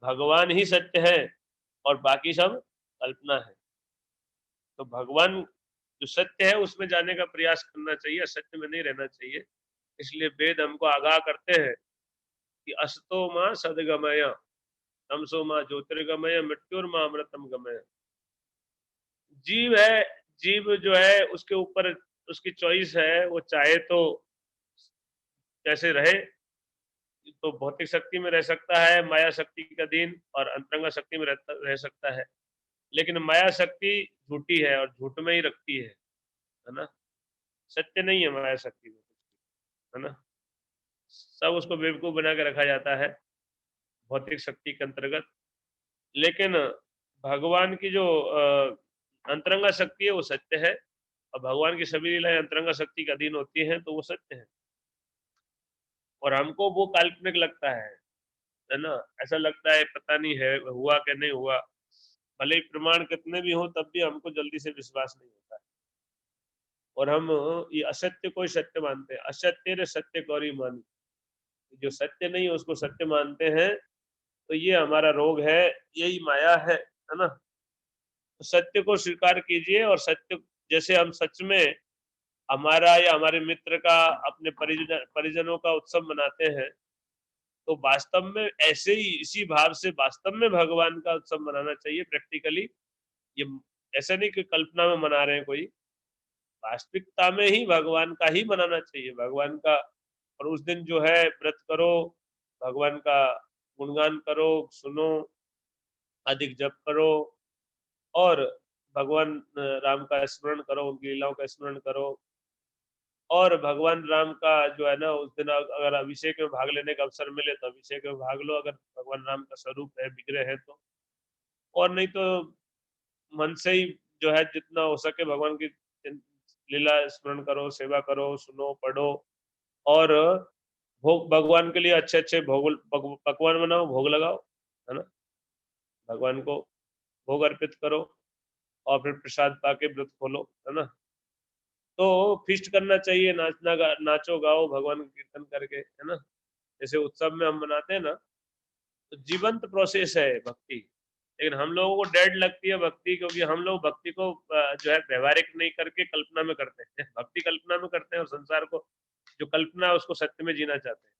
भगवान ही सत्य है और बाकी सब कल्पना है। तो भगवान जो सत्य है उसमें जाने का प्रयास करना चाहिए, असत्य में नहीं रहना चाहिए। इसलिए वेद हमको आगाह करते हैं कि असतो माँ सदगमय, तमसो माँ ज्योतिर्गमय, मृत्युर्मा अमृतम गमय। जीव है, जीव जो है उसके ऊपर उसकी चॉइस है, वो चाहे तो कैसे रहे, तो भौतिक शक्ति में रह सकता है माया शक्ति के अधीन, और अंतरंगा शक्ति में रह सकता है। लेकिन माया शक्ति झूठी है और झूठ में ही रखती है ना। सत्य नहीं है माया शक्ति में, है ना। सब उसको बेवकूफ बना के रखा जाता है भौतिक शक्ति के अंतर्गत। लेकिन भगवान की जो अंतरंगा शक्ति है वो सत्य है, और भगवान की सभी लीलाएं अंतरंगा शक्ति के अधीन होती हैं, तो वो सत्य है। और हमको वो काल्पनिक लगता है ना। ऐसा लगता है पता नहीं है हुआ कि नहीं हुआ, भले ही प्रमाण कितने भी हो तब भी हमको जल्दी से विश्वास नहीं होता है। और हम ये असत्य को ही सत्य मानते हैं, असत्य रे सत्य गौरी मानी। जो सत्य नहीं है उसको सत्य मानते हैं, तो ये हमारा रोग है, यही माया है ना। तो सत्य को स्वीकार कीजिए, और सत्य जैसे हम सच में हमारा या हमारे मित्र का, अपने परिजनों का उत्सव मनाते हैं, तो वास्तव में ऐसे ही इसी भाव से वास्तव में भगवान का उत्सव मनाना चाहिए प्रैक्टिकली। ये ऐसा नहीं कि कल्पना में मना रहे हैं कोई, वास्तविकता में ही भगवान का ही मनाना चाहिए, भगवान का। और उस दिन जो है व्रत करो, भगवान का गुणगान करो, सुनो, अधिक जप करो, और भगवान राम का स्मरण करो, उनकी लीलाओं का स्मरण करो। और भगवान राम का जो है ना, उस दिन अगर अभिषेक में भाग लेने का अवसर मिले तो अभिषेक में भाग लो, अगर भगवान राम का स्वरूप है, विग्रह है तो। और नहीं तो मन से ही जो है जितना हो सके भगवान की लीला स्मरण करो, सेवा करो, सुनो, पढ़ो। और भोग भगवान के लिए अच्छे अच्छे पकवान बनाओ, भोग लगाओ, है ना। भगवान को भोग अर्पित करो, और फिर प्रसाद पाके व्रत खोलो, है ना। तो फीस्ट करना चाहिए, नाचो गाओ भगवान का कीर्तन करके, है ना। जैसे उत्सव में हम मनाते हैं ना, तो जीवंत प्रोसेस है भक्ति। लेकिन हम लोगों को डेड लगती है भक्ति, क्योंकि हम लोग भक्ति को जो है व्यवहारिक नहीं करके कल्पना में करते हैं। भक्ति कल्पना में करते हैं, और संसार को जो कल्पना है उसको सत्य में जीना चाहते हैं।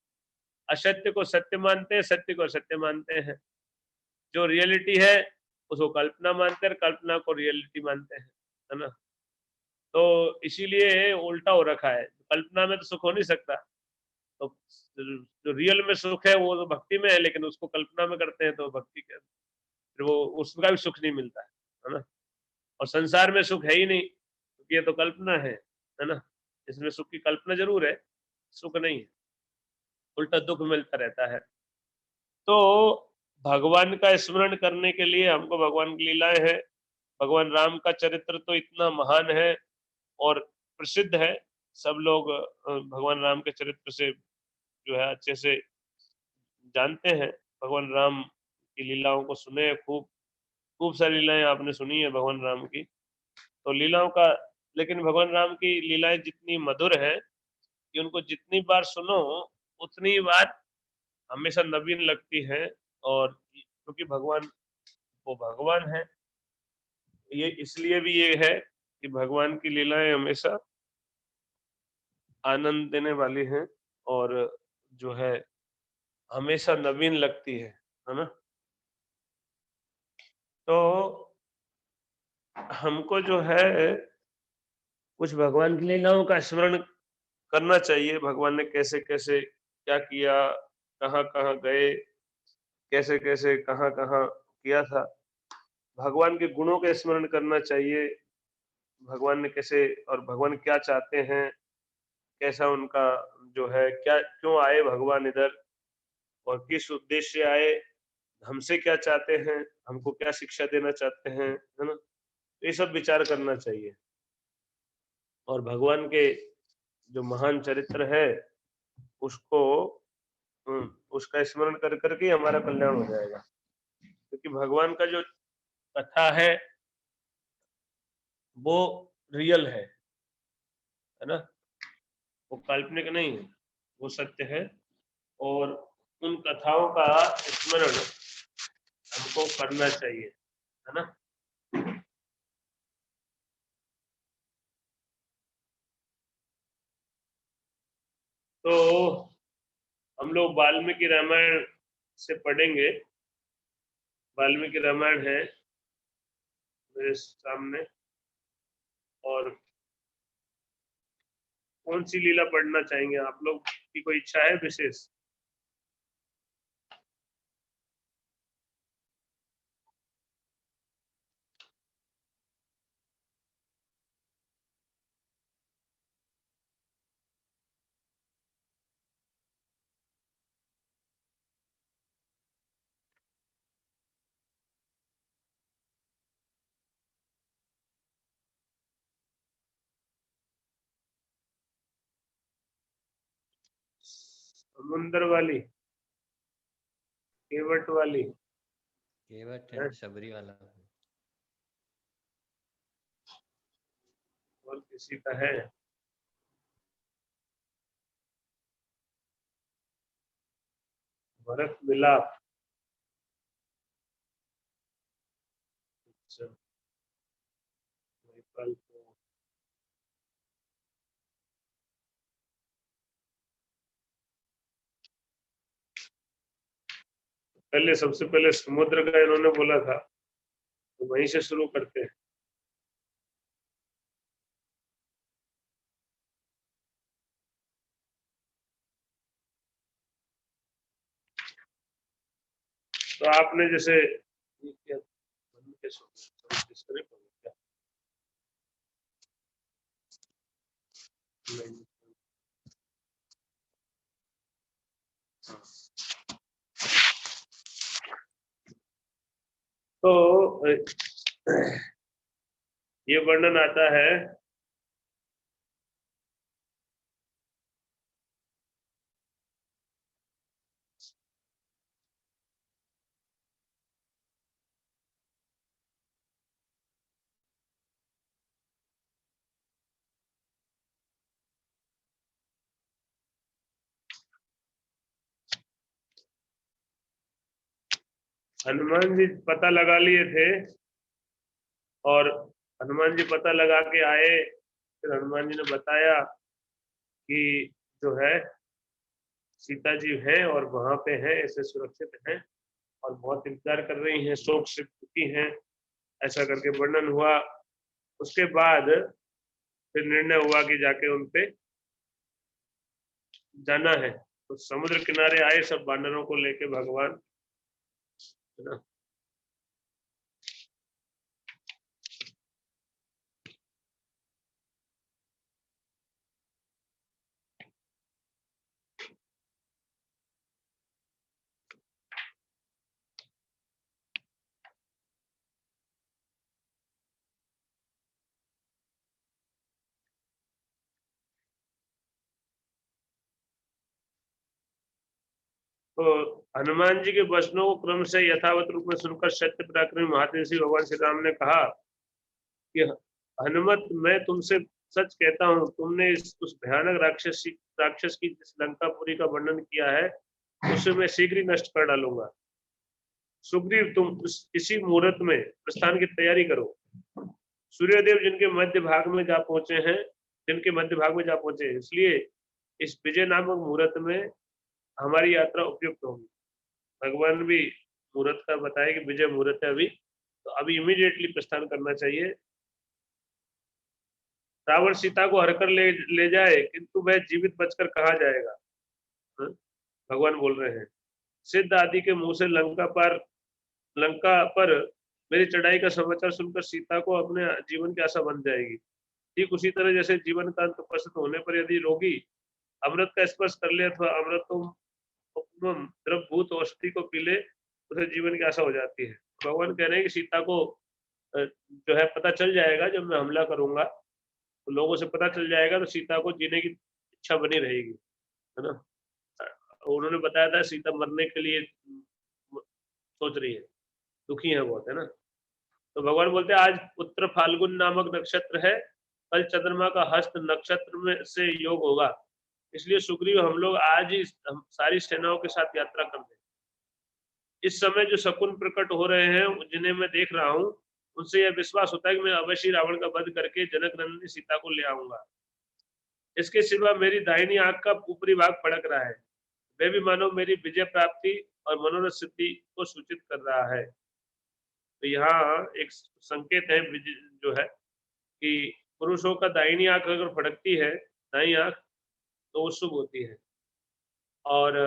असत्य को सत्य मानते हैं, सत्य को असत्य मानते हैं। जो रियलिटी है उसको कल्पना मानते हैं, कल्पना को रियलिटी मानते हैं, है ना। तो इसीलिए उल्टा हो रखा है, कल्पना में तो सुख हो नहीं सकता। तो जो रियल में सुख है वो तो भक्ति में है, लेकिन उसको कल्पना में करते हैं, तो भक्ति के फिर वो उसका भी सुख नहीं मिलता है ना। और संसार में सुख है ही नहीं, क्योंकि ये तो कल्पना है ना। इसमें सुख की कल्पना जरूर है, सुख नहीं है, उल्टा दुख मिलता रहता है। तो भगवान का स्मरण करने के लिए हमको भगवान की लीलाएं हैं। भगवान राम का चरित्र तो इतना महान है और प्रसिद्ध है। सब लोग भगवान राम के चरित्र से जो है अच्छे से जानते हैं। भगवान राम की लीलाओं को सुने हैं, खूब खूब सारी लीलाएं आपने सुनी है भगवान राम की। तो लीलाओं का, लेकिन भगवान राम की लीलाएं जितनी मधुर है कि उनको जितनी बार सुनो उतनी बार हमेशा नवीन लगती है। और क्योंकि भगवान वो भगवान है, ये इसलिए भी ये है कि भगवान की लीलाएं हमेशा आनंद देने वाली हैं, और जो है हमेशा नवीन लगती है ना। तो हमको जो है कुछ भगवान की लीलाओं का स्मरण करना चाहिए। भगवान ने कैसे कैसे क्या किया, कहाँ कहाँ गए, कैसे कैसे कहाँ कहाँ किया था। भगवान के गुणों का स्मरण करना चाहिए, भगवान ने कैसे और भगवान क्या चाहते हैं, कैसा उनका जो है, क्या क्यों आए भगवान इधर, और किस उद्देश्य से आए, हमसे क्या चाहते हैं, हमको क्या शिक्षा देना चाहते हैं, है ना। ये सब विचार करना चाहिए। और भगवान के जो महान चरित्र है उसको उसका स्मरण कर करके हमारा कल्याण हो जाएगा। क्योंकि भगवान का जो कथा है वो रियल है ना। वो काल्पनिक नहीं है, वो सत्य है। और उन कथाओं का स्मरण हमको करना चाहिए, है ना। तो हम लोग वाल्मीकि रामायण से पढ़ेंगे। वाल्मीकि रामायण है मेरे सामने, और कौन सी लीला पढ़ना चाहेंगे आप लोग की, कोई इच्छा है विशेष? समुंदर वाली, केवट वाली केवट है, है, शबरी वाला। और किसी का है? भरत मिलाप। अच्छा, महिपाल को पहले, सबसे पहले समुद्र का इन्होंने बोला था, तो वहीं से शुरू करते हैं। तो आपने जैसे ये क्या, मन के समझ क्या? नहीं। हाँ। तो ये वर्णन आता है, हनुमान जी पता लगा लिए थे, और हनुमान जी पता लगा के आए, फिर हनुमान जी ने बताया कि जो है सीता जी हैं और वहां पे हैं, ऐसे सुरक्षित हैं और बहुत इंतजार कर रही हैं, शोक से दुखी हैं, ऐसा करके वर्णन हुआ। उसके बाद फिर निर्णय हुआ कि जाके उनपे जाना है। तो समुद्र किनारे आए सब वानरों को लेके भगवान, है ना। तो हनुमान जी के वचनों को क्रम से यथावत रूप में सुनकर सत्य पराक्रमी महातेजी भगवान श्री राम ने कहा कि हनुमत, मैं तुमसे सच कहता हूँ, तुमने उस भयानक राक्षस की जिस लंकापुरी का वर्णन किया है, उसे मैं शीघ्र ही नष्ट कर डालूंगा। सुग्रीव, तुम इसी मुहूर्त में प्रस्थान की तैयारी करो। सूर्यदेव जिनके मध्य भाग में जा पहुंचे हैं, जिनके मध्य भाग में जा पहुंचे हैं, इसलिए इस विजय नामक मुहूर्त में हमारी यात्रा उपयुक्त होगी। भगवान भी मुहूर्त का बताया कि विजय मुहूर्त है अभी, तो अभी इमीडिएटली प्रस्थान करना चाहिए। रावण सीता को हरकर ले जाए, किंतु वह जीवित बचकर कहा जाएगा? हाँ? भगवान बोल रहे हैं, सिद्ध आदि के मुंह से लंका पर मेरी चढ़ाई का समाचार सुनकर सीता को अपने जीवन की आशा बन जाएगी। ठीक उसी तरह जैसे जीवन का अंत उपस्थित होने पर यदि रोगी अमृत का स्पर्श कर ले अथवा अमृतम द्रवभूत औषधि को पी ले, उसे जीवन की आशा हो जाती है। भगवान कह रहे हैं कि सीता को जो है पता चल जाएगा, जब मैं हमला करूंगा तो लोगों से पता चल जाएगा, तो सीता को जीने की इच्छा बनी रहेगी, है ना। उन्होंने बताया था सीता मरने के लिए सोच रही है, दुखी है बहुत, है ना। तो भगवान बोलते हैं आज उत्तर फाल्गुन नामक नक्षत्र है, कल चंद्रमा का हस्त नक्षत्र में से योग होगा, इसलिए सुग्रीव हम लोग आज ही हम सारी सेनाओं के साथ यात्रा कर दें। इस समय जो शकुन प्रकट हो रहे हैं, जिन्हें मैं देख रहा हूँ, उनसे यह विश्वास होता है कि मैं अवश्य रावण का वध करके जनक नंदिनी सीता को ले आऊंगा। इसके सिवा मेरी दाहिनी आंख का ऊपरी भाग फड़क रहा है, वह भी मानो मेरी विजय प्राप्ति और मनोरथ सिद्धि को सूचित कर रहा है। तो यहाँ एक संकेत है जो है कि पुरुषों का दाहिनी आंख अगर फड़कती है, दाई आंख, तो वो शुभ होती है, और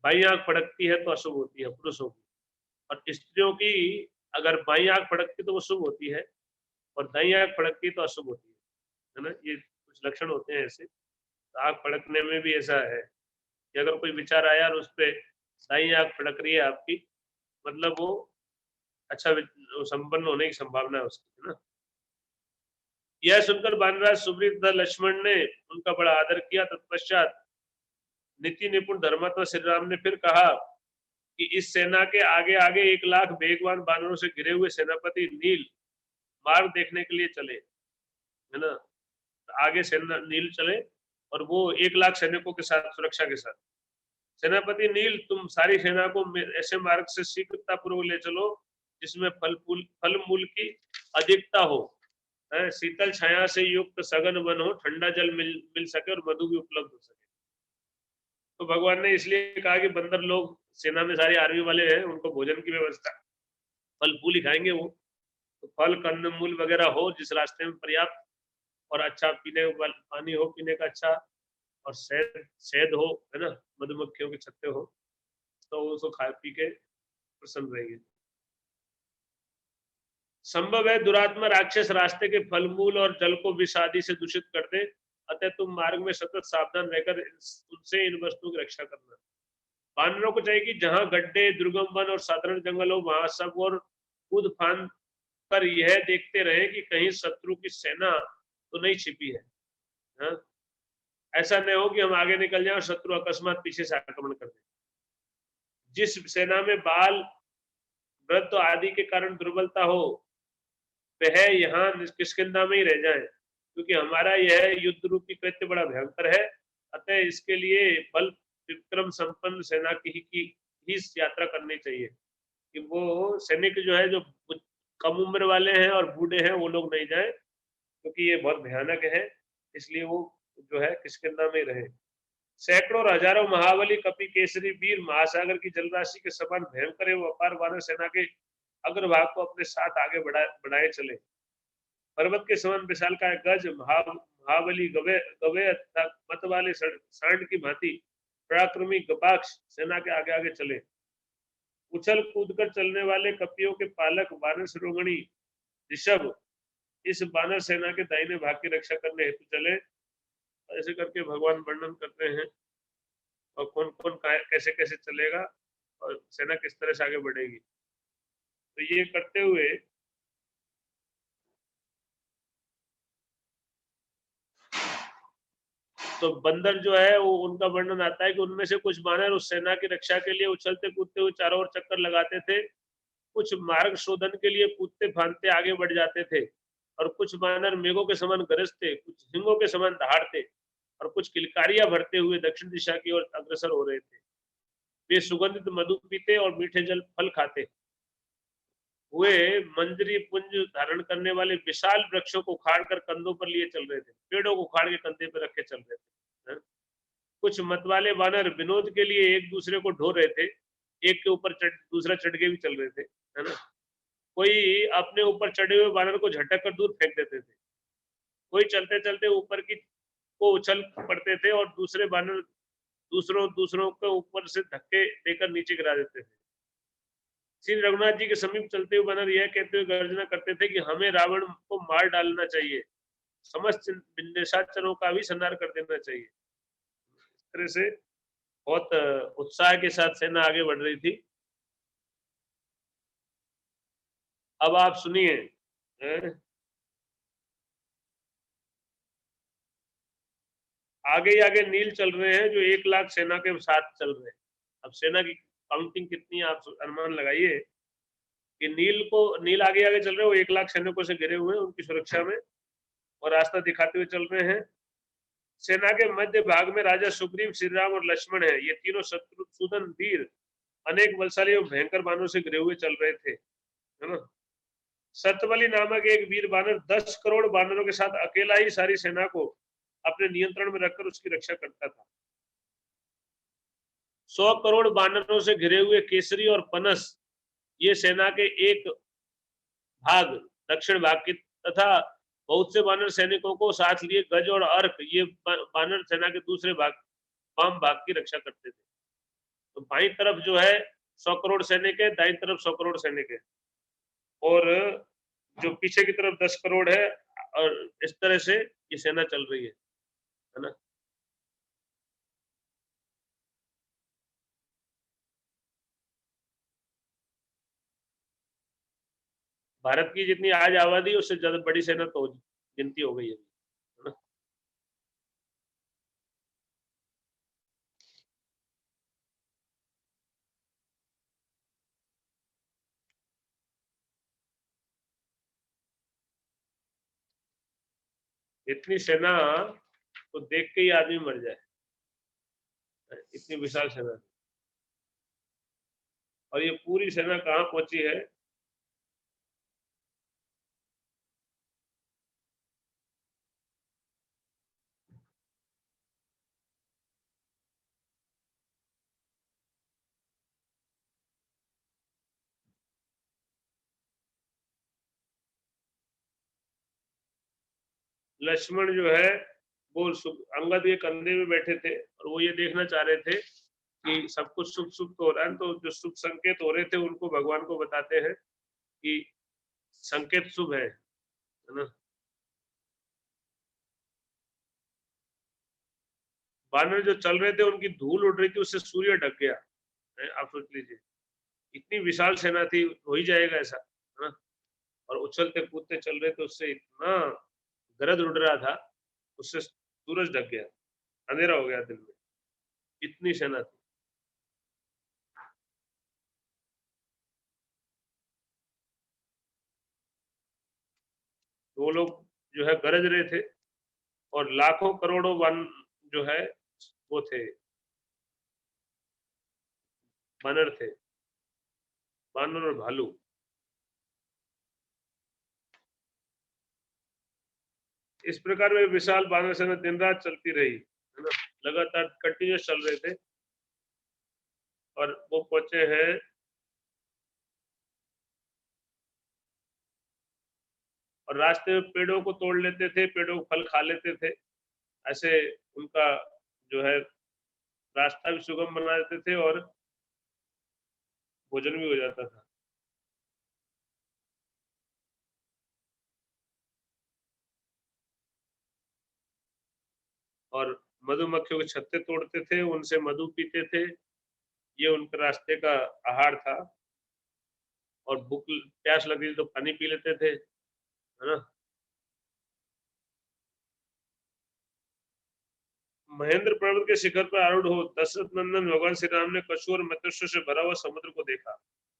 बाई आंख फड़कती है तो अशुभ होती है पुरुषों की। और स्त्रियों की अगर बाई आंख फड़कती तो वो शुभ होती है, और दाई आंख फड़कती तो अशुभ होती है ना। ये कुछ लक्षण होते हैं ऐसे। तो आंख फड़कने में भी ऐसा है कि अगर कोई विचार आया और उस पे दाई आंख फड़क रही है आपकी, मतलब वो अच्छा संपन्न होने की संभावना है उसकी, है ना। यह सुनकर बानराज सुग्रीव तथा लक्ष्मण ने उनका बड़ा आदर किया। तत्पश्चात नीति निपुण धर्मात्मा श्री राम ने फिर कहा कि इस सेना के आगे आगे 1 लाख बेगवान बानरों से घिरे हुए सेनापति नील मार्ग देखने के लिए चले, है ना। आगे सेना नील चले और वो 1 लाख सैनिकों के साथ, सुरक्षा के साथ। सेनापति नील, तुम सारी सेना को ऐसे मार्ग से शीघ्रता पूर्वक ले चलो जिसमें फल मूल की अधिकता हो, शीतल छाया से युक्त सघन वन हो, ठंडा जल मिल सके और मधु भी उपलब्ध हो सके। तो भगवान ने इसलिए कहा कि बंदर लोग सेना में सारी आर्मी वाले हैं, उनको भोजन की व्यवस्था, फल फूल ही खाएंगे वो। तो फल कंद मूल वगैरह हो जिस रास्ते में पर्याप्त, और अच्छा पीने पानी हो पीने का अच्छा, और शहद शहद हो, है ना, मधुमक्खियों के छत्ते हो, तो उसको खा पी के प्रसन्न रहेंगे। संभव है दुरात्मा राक्षस रास्ते के फल मूल और जल को विष आदि से दूषित कर दे, अतः तुम मार्ग में सतत सावधान रहकर उनसे इन वस्तुओं की रक्षा करना। वानरों को चाहिए कि जहां गड्ढे, दुर्गम वन और साधारण जंगल हो, वहां सब और कूद फांद कर यह देखते रहे कि कहीं शत्रु की सेना तो नहीं छिपी है। हाँ? ऐसा नहीं हो कि हम आगे निकल जाएं और शत्रु अकस्मात पीछे से आक्रमण कर दे। जिस सेना में बाल, वृद्ध आदि के कारण दुर्बलता हो, वह यहाँ किष्किंधा में ही रह जाए, क्योंकि हमारा यह युद्ध रूपी कृत्य बड़ा भयंकर है। अतः इसके लिए बल विक्रम संपन्न सेना ही यात्रा करनी चाहिए। कि वो सैनिक जो है, जो कम उम्र वाले हैं और बूढ़े हैं, वो लोग नहीं जाए, क्योंकि ये बहुत भयानक है। इसलिए वो जो है किष्किंधा में रहे। सैकड़ों और हजारों महाबली कपि केसरी वीर महासागर की जलराशि के समान भयंकर एवं अपार वानर सेना के अग्रभाग को अपने साथ आगे बढ़ाए चले। पर्वत के समान विशाल का गज महाबली गवे गवे मत वाले सांड की भांति पराक्रमी गपाक्ष सेना के आगे आगे चले। उछल कूदकर चलने वाले कपियों के पालक वानर शिरोमणि ऋषभ इस बानर सेना के दाहिने भाग की रक्षा करने हेतु चले। ऐसे करके भगवान वर्णन करते हैं, और कौन कौन कैसे कैसे चलेगा और सेना किस तरह से आगे बढ़ेगी। तो ये करते हुए तो बंदर जो है वो, उनका वर्णन आता है कि उनमें से कुछ बानर उस सेना की रक्षा के लिए उछलते कूदते हुए चारों ओर चक्कर लगाते थे, कुछ मार्ग शोधन के लिए कूदते फांदते आगे बढ़ जाते थे, और कुछ बानर मेघों के समान गरजते, कुछ सिंहों के समान दहाड़ते, और कुछ किलकारियां भरते हुए दक्षिण दिशा की ओर अग्रसर हो रहे थे। वे सुगंधित मधु पीते और मीठे जल फल खाते हुए मंजरी पुंज धारण करने वाले विशाल वृक्षों को उखाड़ कर कंधों पर लिए चल रहे थे, पेड़ों को उखाड़ के कंधे पर रख के चल रहे थे। कुछ मतवाले बानर विनोद के लिए एक दूसरे को ढो रहे थे, एक के ऊपर दूसरा चढ़ के भी चल रहे थे, है ना। कोई अपने ऊपर चढ़े हुए बानर को झटक कर दूर फेंक देते थे, कोई चलते चलते ऊपर की को उछल पड़ते थे, और दूसरे बानर दूसरों दूसरों के ऊपर से धक्के देकर नीचे गिरा देते थे। श्री रघुनाथ जी के समीप चलते हुए बानर यह कहते हुए गर्जना करते थे कि हमें रावण को मार डालना चाहिए, समस्त निशाचरों का भी संहार कर देना चाहिए। इस तरह से बहुत उत्साह के साथ सेना आगे बढ़ रही थी। अब आप सुनिए, आगे ही आगे नील चल रहे हैं जो 1 लाख सेना के साथ चल रहे हैं। अब सेना की काउंटिंग कितनी है आप अनुमान लगाइए कि नील आगे आगे चल रहे हैं, वो 1 लाख सैनिकों से घिरे हुए हैं उनकी सुरक्षा में, और रास्ता दिखाते हुए चल रहे हैं। सेना के मध्य भाग में राजा सुग्रीव, श्री राम और लक्ष्मण है। ये तीनों शत्रुसूदन वीर अनेक बलशाली और भयंकर बानरों से घिरे हुए चल रहे थे, है ना। सतबली नामक एक वीर बानर 10 करोड़ बानरों के साथ अकेला ही सारी सेना को अपने नियंत्रण में रखकर उसकी रक्षा करता था। 100 करोड़ बानरों से घिरे हुए केसरी और पनस ये सेना के एक भाग दक्षिण भाग की तथा बहुत से बानर सैनिकों को साथ लिए गज और अर्क ये बानर सेना के दूसरे भाग वाम भाग की रक्षा करते थे। तो बाई तरफ जो है 100 करोड़ सैनिक है, दाई तरफ 100 करोड़ सैनिक है, और जो पीछे की तरफ 10 करोड़ है, और इस तरह से ये सेना चल रही है ना। भारत की जितनी आज आबादी है उससे ज्यादा बड़ी सेना तो गिनती हो गई है ना। इतनी सेना तो देख के ही आदमी मर जाए, इतनी विशाल सेना। और ये पूरी सेना कहाँ पहुंची है? लक्ष्मण जो है वो अंगद के कंधे में बैठे थे और वो ये देखना चाह रहे थे कि सब कुछ शुभ शुभ तो हो रहा है। तो जो शुभ संकेत हो रहे थे उनको भगवान को बताते हैं कि संकेत शुभ है ना। बानर जो चल रहे थे उनकी धूल उड़ रही थी, उससे सूर्य ढक गया है। आप सोच लीजिए इतनी विशाल सेना थी, हो ही जाएगा ऐसा, है ना। और उछलते कूदते चल रहे थे, उससे इतना गरज उड़ रहा था, उससे सूरज ढक गया, अंधेरा हो गया दिन में, इतनी सेना थी। वो लोग जो है गरज रहे थे और लाखों करोड़ों वन जो है वो थे, बानर थे, बानर और भालू। इस प्रकार वे विशाल बानर सेना दिन रात चलती रही, है ना, लगातार कंटिन्यूस चल रहे थे। और वो पहुंचे हैं और रास्ते में पेड़ों को तोड़ लेते थे, पेड़ों को फल खा लेते थे। ऐसे उनका जो है रास्ता भी सुगम बना देते थे और भोजन भी हो जाता था। और मधुमक्खियों के छत्ते तोड़ते थे, उनसे मधु पीते थे, ये उनके रास्ते का आहार था। और भूख प्यास लगी तो पानी पी लेते थे, है ना। महेंद्र पर्वत के शिखर पर आरूढ़ हो दशरथ नंदन भगवान श्री राम ने कछुओं और मत्स्यों से भरा हुआ समुद्र को देखा,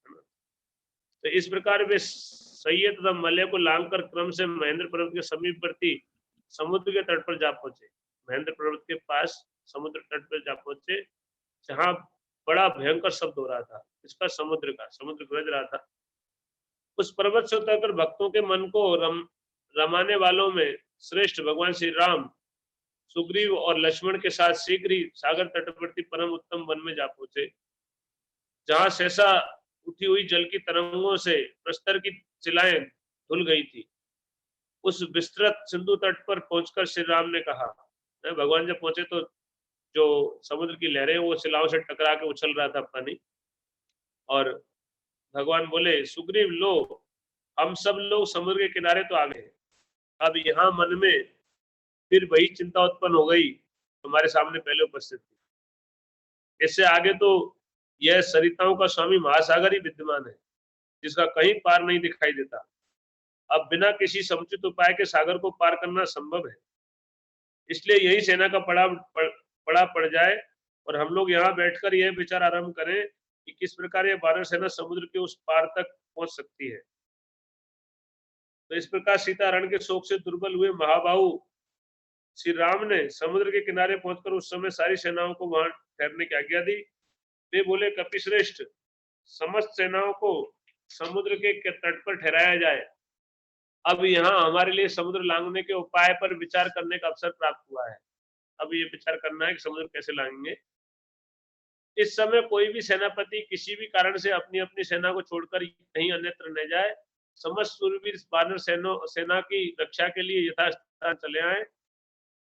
है ना। तो इस प्रकार वे सैय्य तथा मलय को लांघकर क्रम से महेंद्र पर्वत के समीपवर्ती समुद्र के तट पर जा पहुंचे। महेंद्र पर्वत के पास समुद्र तट पर जा पहुंचे, जहां बड़ा भयंकर शब्द हो रहा था, इसका समुद्र गरज रहा था। उस पर्वत से उतरकर भक्तों के मन को रमाने वालों में श्रेष्ठ भगवान श्री राम सुग्रीव और लक्ष्मण के साथ शीघ्र ही सागर तटवर्ती परम उत्तम वन में जा पहुंचे, जहां सहसा उठी हुई जल की तरंगों से प्रस्तर की शिलाएं धुल गई थी। उस विस्तृत सिंधु तट पर पहुंचकर श्री राम ने कहा, भगवान जब पहुंचे तो जो समुद्र की लहरें वो शिलाओं से टकरा के उछल रहा था पानी। और भगवान बोले, सुग्रीव लो, हम सब लोग समुद्र के किनारे तो आ गए, अब यहाँ मन में फिर वही चिंता उत्पन्न हो गई तुम्हारे सामने पहले उपस्थित थी। इससे आगे तो यह सरिताओं का स्वामी महासागर ही विद्यमान है, जिसका कहीं पार नहीं दिखाई देता। अब बिना किसी समुचित उपाय के सागर को पार करना संभव है, इसलिए यही सेना का पड़ा पड़ जाए और हम लोग यहाँ बैठकर यह विचार आरंभ करें कि किस प्रकार यह वानर सेना समुद्र के उस पार तक पहुंच सकती है। तो इस प्रकार सीताहरण के शोक से दुर्बल हुए महाबाहु श्री राम ने समुद्र के किनारे पहुंचकर उस समय सारी सेनाओं को वहां ठहरने की आज्ञा दी। वे बोले, कपिश्रेष्ठ, समस्त सेनाओं को समुद्र के तट पर ठहराया जाए। अब यहाँ हमारे लिए समुद्र लांघने के उपाय पर विचार करने का अवसर प्राप्त हुआ है। अब ये विचार करना है कि समुद्र कैसे लांघेंगे। इस समय कोई भी सेनापति किसी भी कारण से अपनी अपनी सेना को छोड़कर कहीं अन्यत्र न जाए। समस्त सूरवीर वानर सेना की रक्षा के लिए यथास्थान चले आए।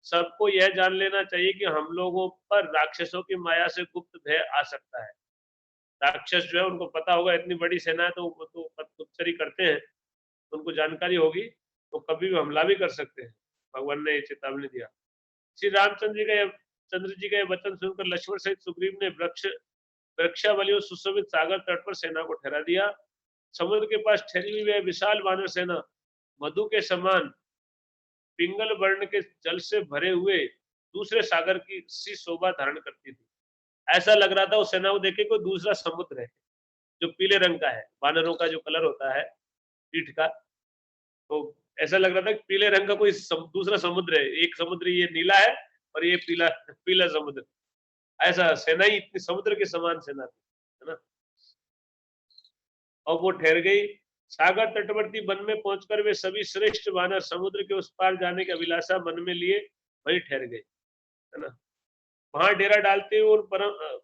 सबको यह जान लेना चाहिए कि हम लोगों पर राक्षसों की माया से गुप्त भय आ सकता है। राक्षस जो है उनको पता होगा इतनी बड़ी सेना है, तो वो तो गुप्तचरी करते हैं, उनको जानकारी होगी, तो कभी भी हमला भी कर सकते हैं। भगवान ने ये चेतावनी दिया। श्री चंद्र जी का ये वचन सुनकर लक्ष्मण सहित सुग्रीव ने वृक्षावलियों सुशोभित सागर तट पर सेना को ठहरा दिया। समुद्र के पास ठहरी हुई वह विशाल वानर सेना मधु के समान पिंगल वर्ण के जल से भरे हुए दूसरे सागर की सी शोभा धारण करती थी। ऐसा लग रहा था उस सेना को देख के कोई दूसरा समुद्र है, जो पीले रंग का है। वानरों का जो कलर होता है पीठ का, तो ऐसा लग रहा था कि पीले रंग का कोई दूसरा समुद्र है। एक समुद्र ये नीला है और ये पीला पीला समुद्र। ऐसा सेना ही इतनी समुद्र के समान सेना थी, है ना। और वो ठहर गई। सागर तटवर्ती वन में पहुंचकर वे सभी श्रेष्ठ वानर समुद्र के उस पार जाने की अभिलाषा मन में लिए वहीं ठहर गए, है ना। वहां डेरा डालते हुए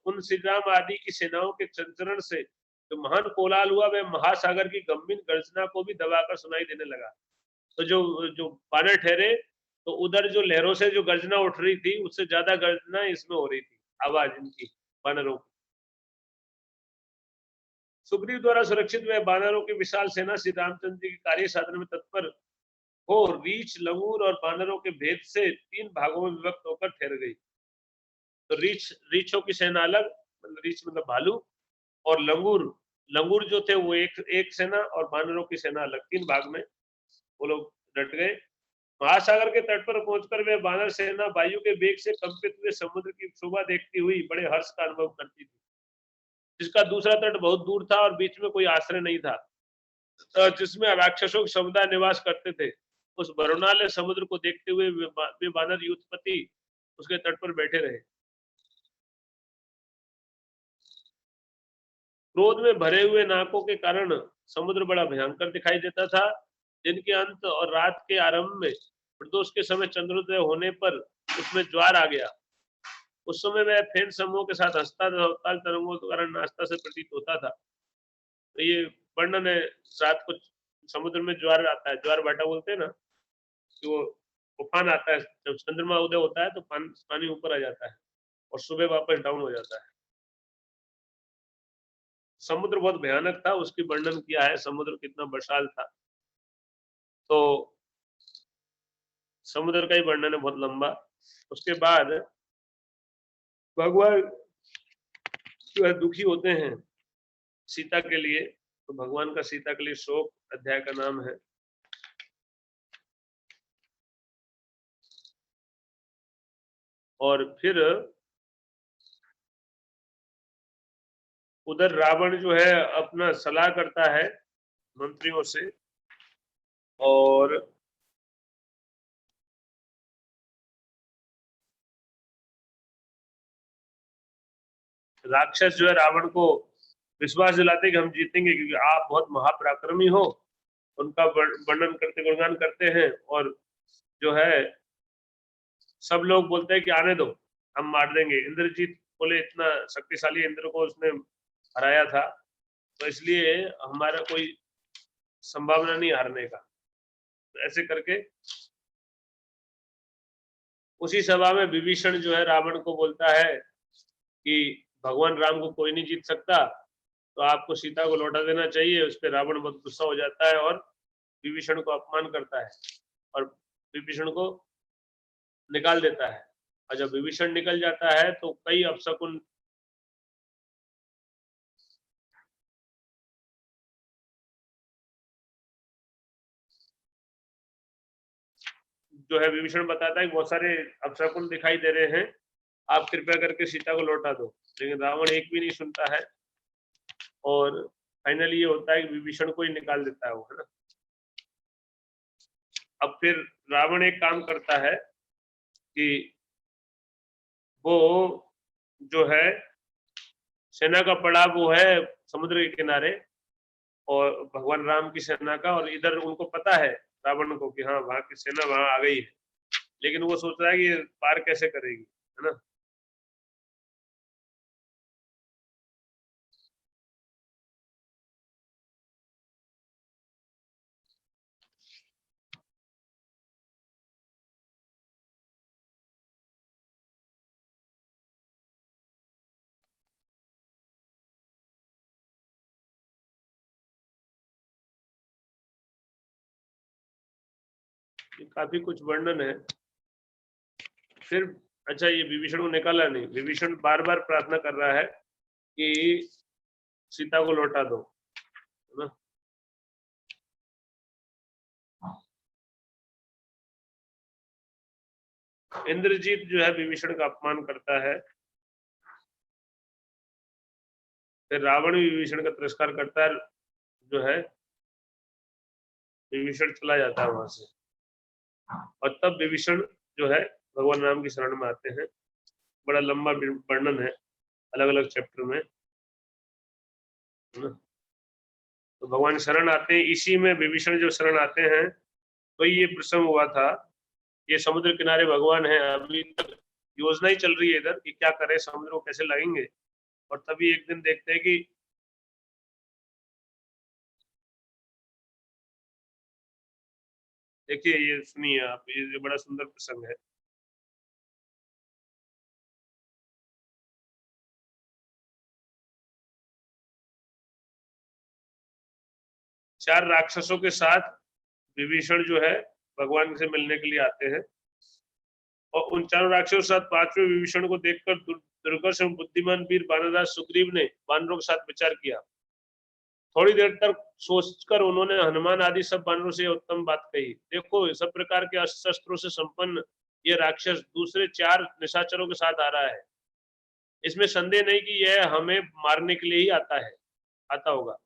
उन श्री राम आदि की सेनाओं के संचरण से जो महान कोलाहल हुआ, वह महासागर की गंभीर गर्जना को भी दबाकर सुनाई देने लगा। तो जो जो वानर ठहरे, तो उधर जो लहरों से जो गर्जना उठ रही थी, उससे ज्यादा गर्जना इसमें हो रही थी, आवाज इनकी वानरों की। सुग्रीव द्वारा सुरक्षित वह वानरों की विशाल सेना श्री रामचंद्र जी के कार्य साधन में तत्पर हो रीछ, लंगूर और वानरों के भेद से 3 भागों में विभक्त होकर ठहर गई। तो रीछों की सेना अलग, मतलब रीछ मतलब भालू, और लंगूर लंगूर जो थे वो एक सेना, और वानरों की सेना अलग, 3 भाग में वो लोग डट गए। महासागर के तट पर पहुंचकर वे वानर सेना वायु के वेग से कंपित हुए समुद्र की शोभा देखती हुई बड़े हर्ष का अनुभव करती थी, जिसका दूसरा तट बहुत दूर था और बीच में कोई आश्रय नहीं था, जिसमें राक्षसों के समुदाय निवास करते थे। उस वरुणालय समुद्र को देखते हुए वे वानर युद्धपति उसके तट पर बैठे रहे। क्रोध में भरे हुए नाकों के कारण समुद्र बड़ा भयंकर दिखाई देता था। दिन के अंत और रात के आरंभ में प्रदोष के समय चंद्रोदय होने पर उसमें ज्वार आ गया। उस समय वह फेन समूह के साथ हंसता तथा उत्ताल तरंगों के कारण नाचता से प्रतीत होता था। तो ये वर्णन है, रात को समुद्र में ज्वार आता है, ज्वार भाटा बोलते हैं ना, कि वो तूफान आता है जब चंद्रमा उदय होता है, तो पानी ऊपर आ जाता है और सुबह वापस डाउन हो जाता है। समुद्र बहुत भयानक था, उसकी वर्णन किया है, समुद्र कितना विशाल था। तो समुद्र का ही वर्णन है बहुत लंबा। उसके बाद भगवान जो है दुखी होते हैं सीता के लिए, तो भगवान का सीता के लिए शोक अध्याय का नाम है। और फिर उधर रावण जो है अपना सलाह करता है मंत्रियों से, और राक्षस जो है रावण को विश्वास दिलाते कि हम जीतेंगे क्योंकि आप बहुत महापराक्रमी हो। उनका वर्णन करते, गुणगान करते हैं, और जो है सब लोग बोलते हैं कि आने दो, हम मार देंगे। इंद्रजीत बोले इतना शक्तिशाली इंद्र को उसने हराया था, तो इसलिए हमारा कोई संभावना नहीं हारने का। तो ऐसे करके उसी सभा में विभीषण जो है रावण को बोलता है कि भगवान राम को कोई नहीं जीत सकता, तो आपको सीता को लौटा देना चाहिए। उस पर रावण बहुत गुस्सा हो जाता है और विभीषण को अपमान करता है और विभीषण को निकाल देता है। और जब विभीषण निकल जाता है तो कई अपशकुन जो है विभीषण बताता है कि बहुत सारे अपशकुन दिखाई दे रहे हैं, आप कृपया करके सीता को लौटा दो। लेकिन रावण एक भी नहीं सुनता है और फाइनली ये होता है कि विभीषण को ही निकाल देता है वो, है ना। अब फिर रावण एक काम करता है कि वो जो है सेना का पड़ाव वो है समुद्र के किनारे, और भगवान राम की सेना का, और इधर उनको पता है रावण को कि हाँ वहां की सेना वहां आ गई है, लेकिन वो सोच रहा है कि पार कैसे करेगी, है ना। ये काफी कुछ वर्णन है। फिर अच्छा, ये विभीषण को निकाला नहीं, विभीषण बार बार प्रार्थना कर रहा है कि सीता को लौटा दो, है ना। इंद्रजीत जो है विभीषण का अपमान करता है, फिर रावण भी विभीषण का तिरस्कार करता है, जो है विभीषण चला जाता है वहां से, और तब विभीषण जो है भगवान राम की शरण में आते हैं। बड़ा लंबा वर्णन है अलग अलग चैप्टर में, है ना। तो भगवान शरण आते हैं, इसी में विभीषण जो शरण आते हैं, तो ये प्रसंग हुआ था। ये समुद्र किनारे भगवान है, अभी तक योजना ही चल रही है इधर कि क्या करें, समुद्र को कैसे लगेंगे, और तभी एक दिन देखते हैं कि देखिए, ये सुनिए आप, ये बड़ा सुंदर प्रसंग है। चार राक्षसों के साथ विभीषण जो है भगवान से मिलने के लिए आते हैं, और उन चारों राक्षसों के साथ पांचवें विभीषण को देखकर दुर्गर्ष एवं बुद्धिमान वीर बानरराज सुग्रीव ने वानरों के साथ विचार किया। थोड़ी देर तक सोचकर उन्होंने हनुमान आदि सब वानरों से उत्तम बात कही। देखो, सब प्रकार के अस्त्र शस्त्रों से संपन्न ये राक्षस दूसरे चार निशाचरों के साथ आ रहा है। इसमें संदेह नहीं कि यह हमें मारने के लिए ही आता होगा।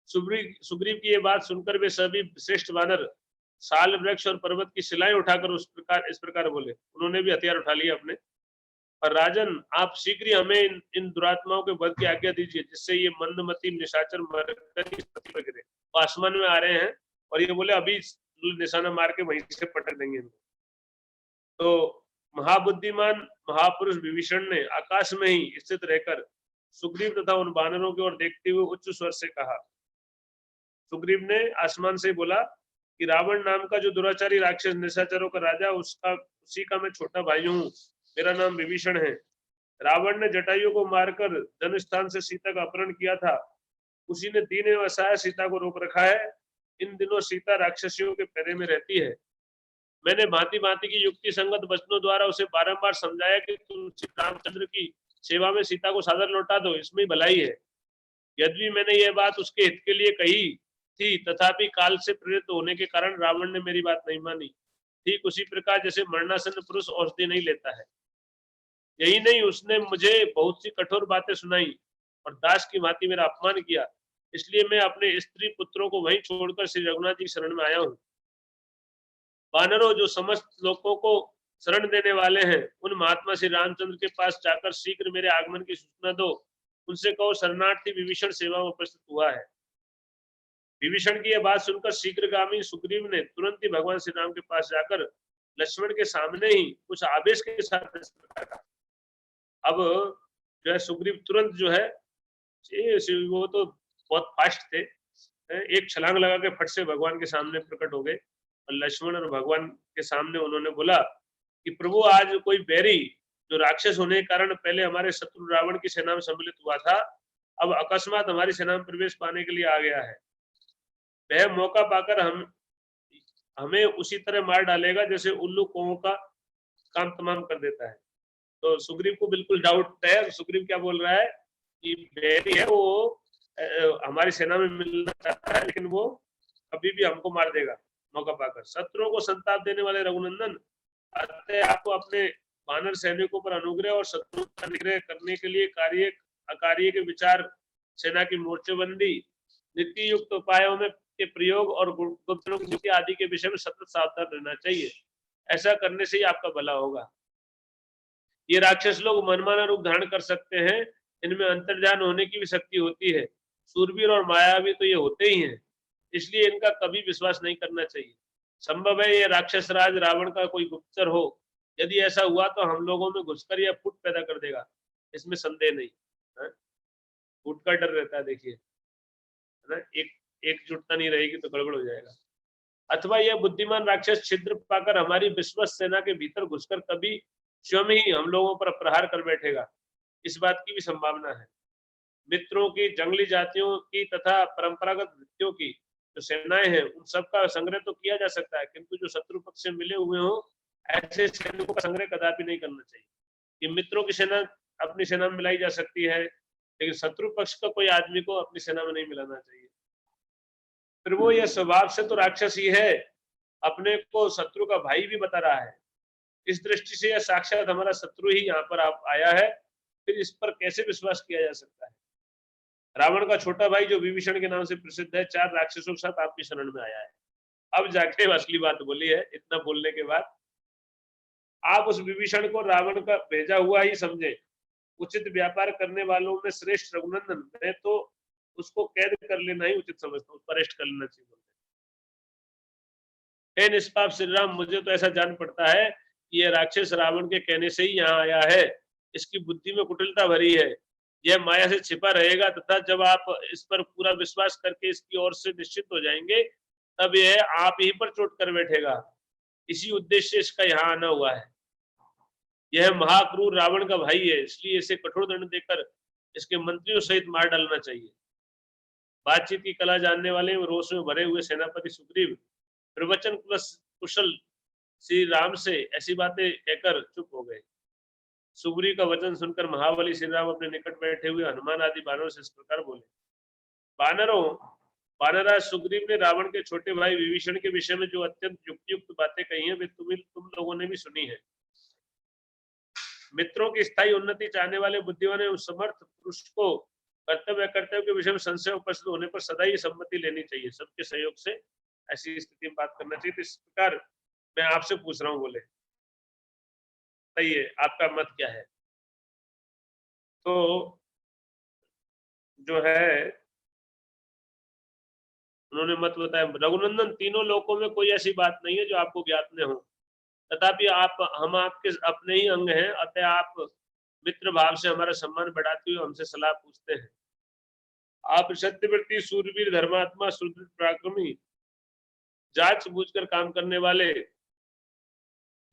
सुग्रीव की ये बात सुनकर वे सभी श्रेष्ठ वानर साल वृक्ष और पर्वत की शिलाएं उठाकर इस प्रकार बोले। उन्होंने भी हथियार उठा लिए अपने। और राजन, आप शीघ्र ही हमें इन दुरात्माओं के वध की आज्ञा दीजिए, जिससे ये मंदमती निशाचर मरकर गिरे। वो आसमान में आ रहे हैं, और ये बोले अभी निशाना मार के वहीं से पटक देंगे इनको। तो महाबुद्धिमान महापुरुष विभीषण ने आकाश में ही स्थित रहकर सुग्रीव तथा उन वानरों की ओर देखते हुए उच्च स्वर से कहा। सुग्रीव ने आसमान से बोला कि रावण नाम का जो दुराचारी राक्षस निशाचरों का राजा, उसी का मैं छोटा भाई हूँ। मेरा नाम विभीषण है। रावण ने जटायु को मारकर जन्मस्थान से सीता का अपहरण किया था। उसी ने दीन एवं असहाय सीता को रोक रखा है। इन दिनों सीता राक्षसियों के पैदे में रहती है। मैंने भांति भांति की युक्ति संगत वचनों द्वारा उसे बारंबार समझाया कि तुम श्री रामचंद्र की सेवा में सीता को सादर लौटा दो, इसमें भलाई है। यद्यपि मैंने यह बात उसके हित के लिए कही थी, तथापि काल से प्रेरित होने के कारण रावण ने मेरी बात नहीं मानी। ठीक उसी प्रकार जैसे मरणासन्न पुरुष औषधि नहीं लेता है। यही नहीं, उसने मुझे बहुत सी कठोर बातें सुनाई और दास की भांति मेरा अपमान किया। इसलिए मैं अपने स्त्री पुत्रों को वहीं छोड़कर श्री रघुनाथ जी शरण में आया हूँ। वानरों, जो समस्त लोगों को शरण देने वाले हैं, उन महात्मा श्री रामचंद्र के पास जाकर शीघ्र मेरे आगमन की सूचना दो। उनसे कहो शरणार्थी विभीषण सेवा में उपस्थित हुआ है। विभीषण की यह बात सुनकर शीघ्रगामी सुग्रीव ने तुरंत ही भगवान श्री राम के पास जाकर लक्ष्मण के सामने ही कुछ आवेश के साथ कहा। अब जो है सुग्रीव तुरंत जो है, वो तो बहुत फास्ट थे, एक छलांग लगा के फट से भगवान के सामने प्रकट हो गए। और लक्ष्मण और भगवान के सामने उन्होंने बोला कि प्रभु, आज कोई बैरी जो राक्षस होने के कारण पहले हमारे शत्रु रावण की सेना में सम्मिलित हुआ था, अब अकस्मात हमारी सेना में प्रवेश पाने के लिए आ गया है। वह मौका पाकर हमें उसी तरह मार डालेगा जैसे उल्लू कौओं का काम तमाम कर देता है। तो सुग्रीव को बिल्कुल डाउट है। सुग्रीव क्या बोल रहा है कि बैरी है, वो हमारी सेना में मिलना चाहता है, लेकिन वो कभी भी हमको मार देगा मौका पाकर। शत्रुओं को संताप देने वाले रघुनंदन, आपको अपने वानर सैनिकों पर अनुग्रह और शत्रु का निग्रह करने के लिए कार्य अकार्य के विचार, सेना की मोर्चेबंदी, नीति युक्त उपायों में के प्रयोग और गुप्तों की नीति आदि के विषय में सतत सावधान रहना चाहिए। ऐसा करने से ही आपका भला होगा। ये राक्षस लोग मनमाना रूप धारण कर सकते हैं, इनमें अंतर्ध्यान होने की भी शक्ति होती है। सूरवीर और मायावी तो ये होते ही हैं, इसलिए इनका कभी विश्वास नहीं करना चाहिए। संभव है ये राक्षस राज रावण का कोई गुप्तचर हो। यदि ऐसा हुआ तो हम लोगों में घुसकर यह फूट पैदा कर देगा, इसमें संदेह नहीं है। फूट का डर रहता है, देखिए, है ना। एकजुटता नहीं रहेगी तो गड़बड़ हो जाएगा। अथवा यह बुद्धिमान राक्षस छिद्र पाकर हमारी विश्वस्त सेना के भीतर घुसकर कभी स्वयं ही हम लोगों पर प्रहार कर बैठेगा, इस बात की भी संभावना है। मित्रों की, जंगली जातियों की तथा परंपरागत वृत्तियों की जो सेनाएं हैं, उन सबका संग्रह तो किया जा सकता है, किंतु जो शत्रु पक्ष से मिले हुए हो ऐसे सैनिकों का संग्रह कदापि नहीं करना चाहिए। कि मित्रों की सेना अपनी सेना में मिलाई जा सकती है, लेकिन शत्रु पक्ष का कोई आदमी को अपनी सेना में नहीं मिलाना चाहिए। फिर वो यह स्वभाव से तो राक्षस ही है, अपने को शत्रु का भाई भी बता रहा है। इस दृष्टि से यह साक्षात हमारा शत्रु ही यहाँ पर आप आया है, फिर इस पर कैसे विश्वास किया जा सकता है। रावण का छोटा भाई जो विभीषण के नाम से प्रसिद्ध है, 4 राक्षसों के साथ आपकी शरण में आया है। अब जाके असली बात बोली है। इतना बोलने के बाद आप उस विभीषण को रावण का भेजा हुआ ही समझे। उचित व्यापार करने वालों में श्रेष्ठ रघुनंदन, मैं तो उसको कैद कर लेना ही उचित समझता हूँ, उसको अरेस्ट कर लेना चाहिए। हे निष्पाप श्री राम, मुझे तो ऐसा जान पड़ता है कि यह राक्षस रावण के कहने से ही यहाँ आया है। इसकी बुद्धि में कुटिलता भरी है, यह माया से छिपा रहेगा, तथा जब आप इस पर पूरा विश्वास करके इसकी ओर से निश्चित हो जाएंगे, तब यह आप ही पर चोट कर बैठेगा। इसी उद्देश्य से इसका यहाँ आना हुआ है। यह महाक्रूर रावण का भाई है, इसलिए इसे कठोर दंड देकर इसके मंत्रियों सहित मार डालना चाहिए। बातचीत की कला जानने वाले रोष में भरे हुए सेनापति सुग्रीव प्रवचन कुशल श्री राम से ऐसी बातें कहकर चुप हो गए। सुग्रीव का वचन सुनकर महाबली श्री राम अपने निकट बैठे हुए हनुमान आदि बानरों से इस प्रकार बोले। बानरों, वानराज सुग्रीव ने रावण के छोटे भाई विभीषण के विषय में जो अत्यंत युक्तियुक्त बातें कही हैं, वे तुम लोगों ने भी सुनी है। मित्रों की स्थायी उन्नति चाहने वाले बुद्धिमान एवं समर्थ पुरुष को कर्तव्य के विषय में संशय उपस्थित होने पर सदा ही सम्मति लेनी चाहिए। सबके सहयोग से ऐसी स्थिति में बात करना चाहिए। तो इस प्रकार मैं आपसे पूछ रहा हूँ, बोले बताइए आपका मत क्या है। तो जो है उन्होंने मत बताया, रघुनंदन, तीनों लोकों में कोई ऐसी बात नहीं है जो आपको ज्ञात न हो, तथापि हम आपके अपने ही अंग हैं, अतः आप मित्र भाव से हमारा सम्मान बढ़ाते हुए हमसे सलाह पूछते हैं। आप सत्यव्रती, सूरवीर, धर्मात्मा, सुदृढ़, पराक्रमी, जांच बूझकर काम करने वाले,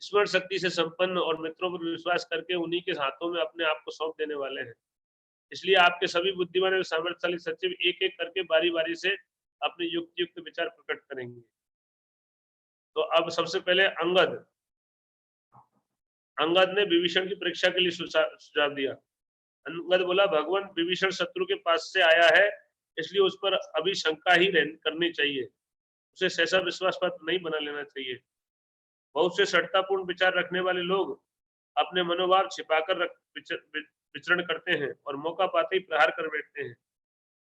स्मरण शक्ति से संपन्न और मित्रों पर विश्वास करके उन्हीं के हाथों में अपने आप को सौंप देने वाले हैं। इसलिए आपके सभी बुद्धिमान एवं सामर्थ्यशाली सचिव एक एक करके बारी बारी से अपने युक्त विचार प्रकट करेंगे। तो अब सबसे पहले अंगद ने विभीषण की परीक्षा के लिए सुझाव दिया। अंगद बोला, भगवान विभीषण शत्रु के पास से आया है, इसलिए उस पर अभी शंका ही करनी चाहिए, उसे सहसा विश्वास पात्र नहीं बना लेना चाहिए। बहुत से सटतापूर्ण विचार रखने वाले लोग अपने मनोभाव छिपाकर विचरण करते हैं और मौका पाते ही प्रहार कर बैठते हैं।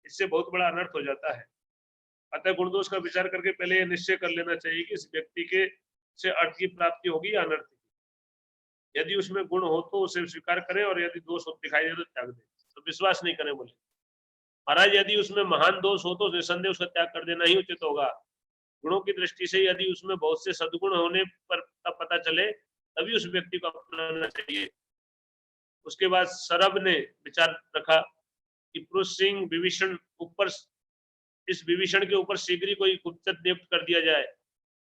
इससे बहुत बड़ा अनर्थ हो जाता है। अतः गुण दोष का विचार करके पहले यह निश्चय कर लेना चाहिए कि इस व्यक्ति के से अर्थ की प्राप्ति होगी या अनर्थ की। यदि उसमें गुण हो तो उसे स्वीकार करें, और यदि दोष दिखाई दे तो त्याग दें। तो विश्वास नहीं करें। बोले महाराज, यदि उसमें महान दोष हो तो निसंदेह उसका त्याग कर देना ही उचित होगा। गुणों की दृष्टि से यदि उसमें बहुत से सद्गुण होने पर पता चले, तभी उस व्यक्ति को अपनाना चाहिए। उसके बाद सरब ने विचार रखा कि पुरुष सिंह विभीषण ऊपर, इस विभीषण के ऊपर शीघ्र ही कोई गुप्तचर नियुक्त कर दिया जाए।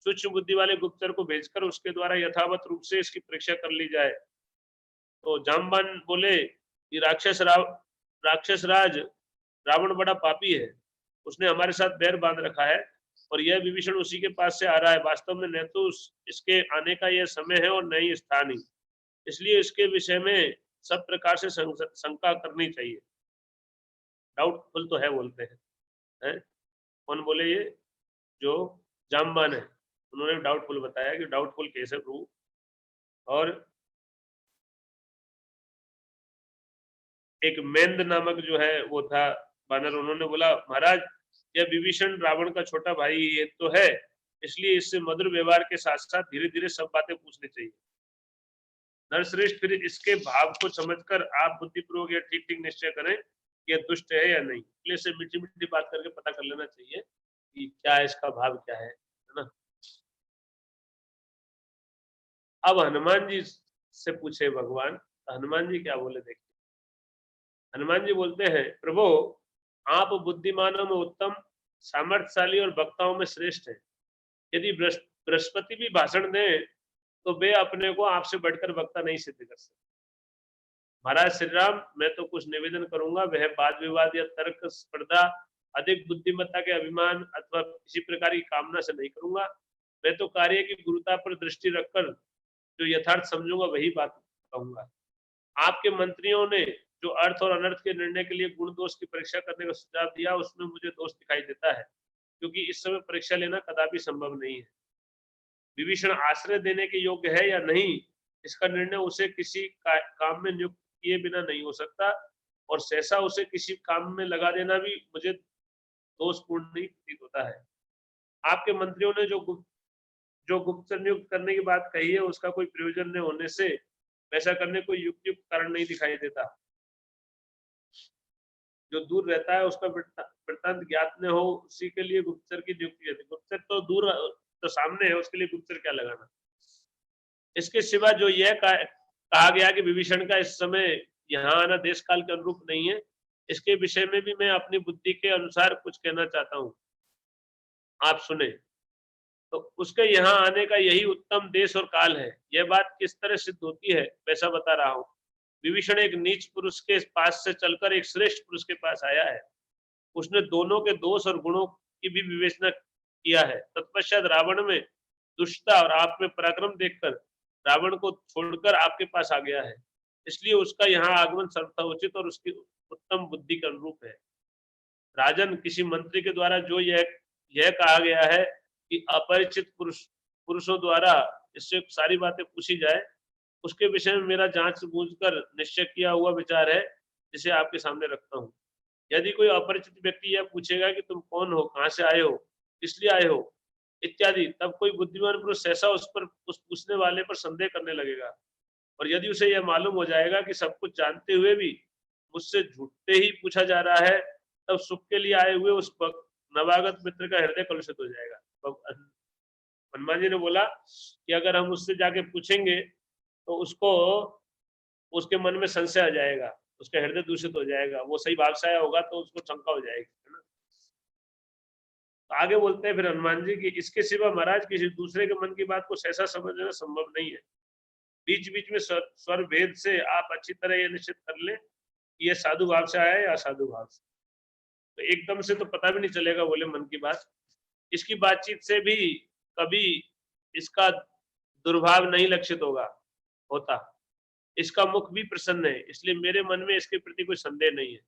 सूक्ष्म बुद्धि वाले गुप्तचर को भेजकर उसके द्वारा यथावत रूप से इसकी परीक्षा कर ली जाए। तो जामबान बोले कि राक्षस राज रावण बड़ा पापी है, उसने हमारे साथ बैर बांध रखा है, और यह विभीषण उसी के पास से आ रहा है। वास्तव में न तो इसके आने का यह समय है और न ही स्थान ही, इसलिए इसके विषय में सब प्रकार से शंका करनी चाहिए। डाउटफुल तो है, बोलते हैं। कौन बोले? ये जो जामबान है, उन्होंने डाउटफुल बताया कि डाउटफुल केस है प्रभु। और एक मेंद नामक जो है वो था बानर, उन्होंने बोला, महाराज, यह विभीषण रावण का छोटा भाई ये तो है, इसलिए इससे मधुर व्यवहार के साथ साथ धीरे धीरे सब बातें पूछनी चाहिए। नरश्रेष्ठ फिर इसके भाव को समझकर आप बुद्धिपूर्वक या ठीक ठीक निश्चय करें कि यह दुष्ट है या नहीं। इसलिए से मीठी मीठी बात करके पता कर लेना चाहिए कि क्या है, इसका भाव क्या है ना। अब हनुमान जी से पूछे भगवान, तो हनुमान जी क्या बोले देखिए। हनुमान जी बोलते हैं, प्रभु आप बुद्धिमानों में उत्तम, सामर्थ्यशाली और वक्ताओं में श्रेष्ठ हैं। यदि बृहस्पति भी भाषण दें तो वे अपने को आपसे बढ़कर वक्ता नहीं सिद्ध कर सकते। महाराज श्री राम, मैं तो कुछ निवेदन करूंगा, वह वाद विवाद या तर्क स्पर्धा, अधिक बुद्धिमत्ता के अभिमान अथवा किसी प्रकार की कामना से नहीं करूंगा। मैं तो कार्य की गुरुता पर दृष्टि रखकर जो यथार्थ समझूंगा वही बात कहूंगा। आपके मंत्रियों ने जो अर्थ और अनर्थ के निर्णय के लिए गुण दोष की परीक्षा करने का सुझाव दिया, उसमें मुझे दोष दिखाई देता है, क्योंकि इस समय परीक्षा लेना कदापि संभव नहीं है। विभीषण आश्रय देने के योग्य है या नहीं, इसका निर्णय उसे किसी काम में नियुक्त किए बिना नहीं हो सकता, और सहसा उसे किसी काम में लगा देना भी मुझे दोषपूर्ण नहीं प्रतीत होता है। आपके मंत्रियों ने जो गुप्तचर नियुक्त करने की बात कही है, उसका कोई प्रयोजन न होने से वैसा करने कोई युक्त कारण नहीं दिखाई देता। जो दूर रहता है उसका वृत्तांत ज्ञात न हो, उसी के लिए गुप्तचर की नियुक्ति रहती है। गुप्तचर तो दूर, तो सामने है, उसके लिए गुप्तचर क्या लगाना। इसके सिवा जो यह कहा गया कि विभीषण का इस समय यहाँ आना देश काल के अनुरूप नहीं है, इसके विषय में भी मैं अपनी बुद्धि के अनुसार कुछ कहना चाहता हूँ, आप सुने। तो उसके यहाँ आने का यही उत्तम देश और काल है। यह बात किस तरह सिद्ध होती है वैसा बता रहा हूँ। विभीषण एक नीच पुरुष के पास से चलकर एक श्रेष्ठ पुरुष के पास आया है। उसने दोनों के दोष और गुणों की भी विवेचना किया है। तत्पश्चात रावण में दुष्टता और आप में पराक्रम देखकर रावण को छोड़कर आपके पास आ गया है। इसलिए उसका यहाँ आगमन सर्वथा उचित और उसकी उत्तम बुद्धि के अनुरूप है। राजन, किसी मंत्री के द्वारा जो यह कहा गया है कि अपरिचित पुरुषों द्वारा इससे सारी बातें पूछी जाए, उसके विषय में मेरा जांच बूझ कर निश्चय किया हुआ विचार है, जिसे आपके सामने रखता हूँ। यदि कोई अपरिचित व्यक्ति यह पूछेगा कि तुम कौन हो, कहाँ से आए हो, इसलिए आए हो इत्यादि, तब कोई बुद्धिमान पुरुष ऐसा उस पूछने वाले पर संदेह करने लगेगा। और यदि उसे यह मालूम हो जाएगा कि सब कुछ जानते हुए भी मुझसे झूठे ही पूछा जा रहा है, तब सुख के लिए आए हुए उस नवागत मित्र का हृदय कलुषित हो जाएगा। हनुमान जी ने बोला कि अगर हम उससे जाके पूछेंगे तो उसको, उसके मन में संशय आ जाएगा, उसका हृदय दूषित हो जाएगा, वो सही भाव से आया होगा तो उसको शंका हो जाएगी, है ना। तो आगे बोलते हैं फिर हनुमान जी कि इसके सिवा महाराज किसी दूसरे के मन की बात को सहसा समझ लेना संभव नहीं है। बीच बीच में स्वर भेद से आप अच्छी तरह यह निश्चित कर लें कि यह साधु भाव से आया है या असाधु भाव से। तो एकदम से तो पता भी नहीं चलेगा बोले मन की बात। इसकी बातचीत से भी कभी इसका दुर्भाव नहीं लक्षित होता। इसका मुख भी प्रसन्न है, इसलिए मेरे मन में इसके प्रति कोई संदेह नहीं है।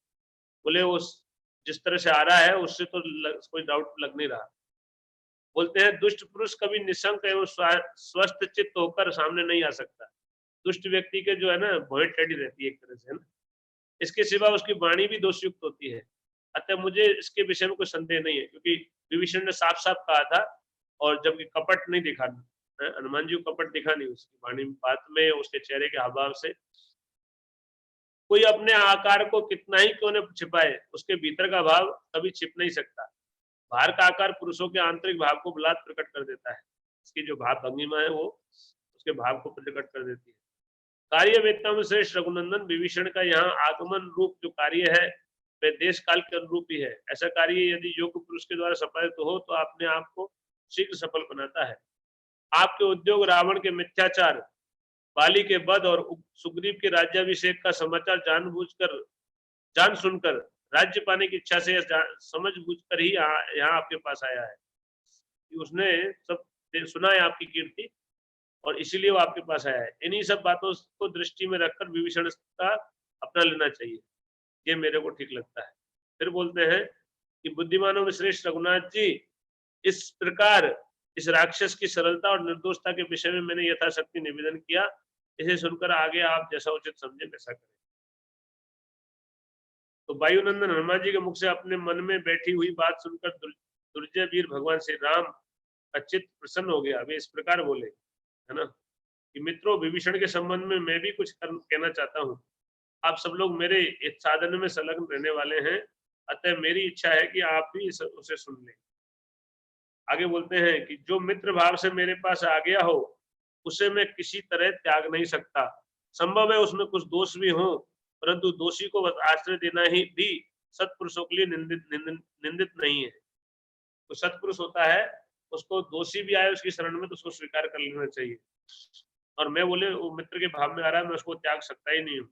बोले वो जिस तरह से आ रहा है उससे तो कोई डाउट लग नहीं रहा। बोलते हैं दुष्ट पुरुष कभी निशंक एवं स्वस्थ चित्त होकर सामने नहीं आ सकता। दुष्ट व्यक्ति के जो है ना भौहें टेढ़ी रहती है एक तरह से, है ना। इसके सिवा उसकी वाणी भी दोषयुक्त होती है। अतः मुझे इसके विषय में कोई संदेह नहीं है, क्योंकि विभीषण ने साफ साफ कहा था, और जबकि कपट नहीं दिखा, हनुमान जी को कपट दिखा नहीं उसकी वाणी बात में, उसके चेहरे के हावभाव से। कोई अपने आकार को कितना ही क्यों न छिपाए, उसके भीतर का भाव कभी छिप नहीं सकता। बाहर का आकार पुरुषों के आंतरिक भाव को बलात् प्रकट कर देता है। इसकी जो भाव भंगिमा है वो उसके भाव को प्रकट कर देती है। कार्यवेत्ता में श्रेष्ठ रघुनंदन, विभीषण का यहाँ आगमन रूप जो कार्य है वह देश काल के अनुरूप ही है। ऐसा कार्य यदि योग्य पुरुष के द्वारा संपादित हो तो अपने आप को शीघ्र सफल बनाता है। आपके उद्योग रावण के मिथ्याचार, बाली के वध और सुग्रीव के राज्याभिषेक का समाचार जान सुनकर राज्य पाने की इच्छा से समझ बूझ कर ही यहाँ आपके पास आया है। उसने सब सुना है आपकी कीर्ति, और इसीलिए वो आपके पास आया है। इन्हीं सब बातों को दृष्टि में रखकर विभीषण का अपना लेना चाहिए, ये मेरे को ठीक लगता है। फिर बोलते हैं कि बुद्धिमानों में श्रेष्ठ रघुनाथ जी, इस प्रकार इस राक्षस की सरलता और निर्दोषता के विषय में मैंने यथाशक्ति निवेदन किया। इसे सुनकर आगे आप जैसा उचित समझे वैसा करें। तो वायुनंदन हनुमान जी के मुख से अपने मन में बैठी हुई बात सुनकर दुर्जय वीर भगवान श्री राम का चित्त प्रसन्न हो गया। वे इस प्रकार बोले, है ना, कि मित्रों, विभीषण के संबंध में मैं भी कुछ कहना चाहता हूँ। आप सब लोग मेरे इस साधन में संलग्न रहने वाले हैं, अतः मेरी इच्छा है कि आप भी उसे सुन लें। आगे बोलते हैं कि जो मित्र भाव से मेरे पास आ गया हो, उसे मैं किसी तरह त्याग नहीं सकता। संभव है उसमें कुछ दोष भी हो, परंतु दोषी को बस आश्रय देना ही भी सत्पुरुषों के लिए निंदित नहीं है। तो सत्पुरुष होता है, उसको दोषी भी आए उसकी शरण में तो उसको स्वीकार कर लेना चाहिए। और मैं बोले वो मित्र के भाव में आ रहा है, मैं उसको त्याग सकता ही नहीं हूँ।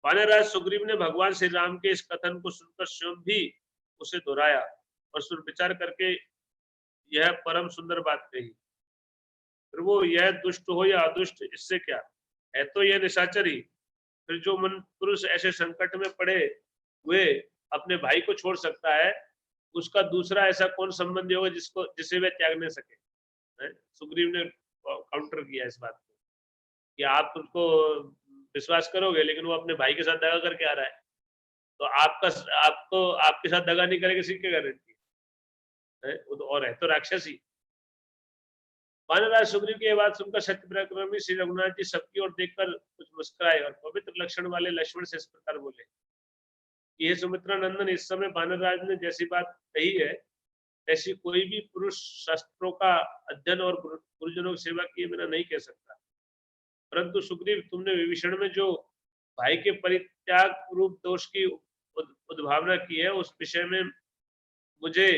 वानरराज सुग्रीव ने भगवान श्री राम के इस कथन को सुनकर स्वयं भी उसे दोहराया और सुर विचार करके यह परम सुंदर बात कही। फिर वो यह दुष्ट हो या अदुष्ट इससे क्या है, तो यह निशाचर ही। फिर जो मन पुरुष ऐसे संकट में पड़े हुए अपने भाई को छोड़ सकता है, उसका दूसरा ऐसा कौन संबंधी होगा जिसे वह त्याग नहीं सके। सुग्रीव ने काउंटर किया इस बात को कि आप उसको विश्वास करोगे, लेकिन वो अपने भाई के साथ दगा करके आ रहा है, तो आपको आपके साथ दगा नहीं करेगा, इसकी क्या गारंटी है? वो तो और है तो राक्षस ही। वानरराज सुग्रीव की यह बात सुनकर सत्य पराक्रमी श्री रघुनाथ जी सबकी ओर देखकर कुछ मुस्कुराए और पवित्र लक्षण वाले लक्ष्मण से इस प्रकार बोले कि हे सुमित्रा नंदन, इस समय वानरराज ने जैसी बात कही है, ऐसी कोई भी पुरुष शास्त्रों का अध्ययन और गुरुजनों की सेवा किए बिना नहीं कह सकता। परंतु सुग्रीव, तुमने विभीषण में जो भाई के परित्याग रूप दोष की उद्भावना की है, उस विषय में मुझे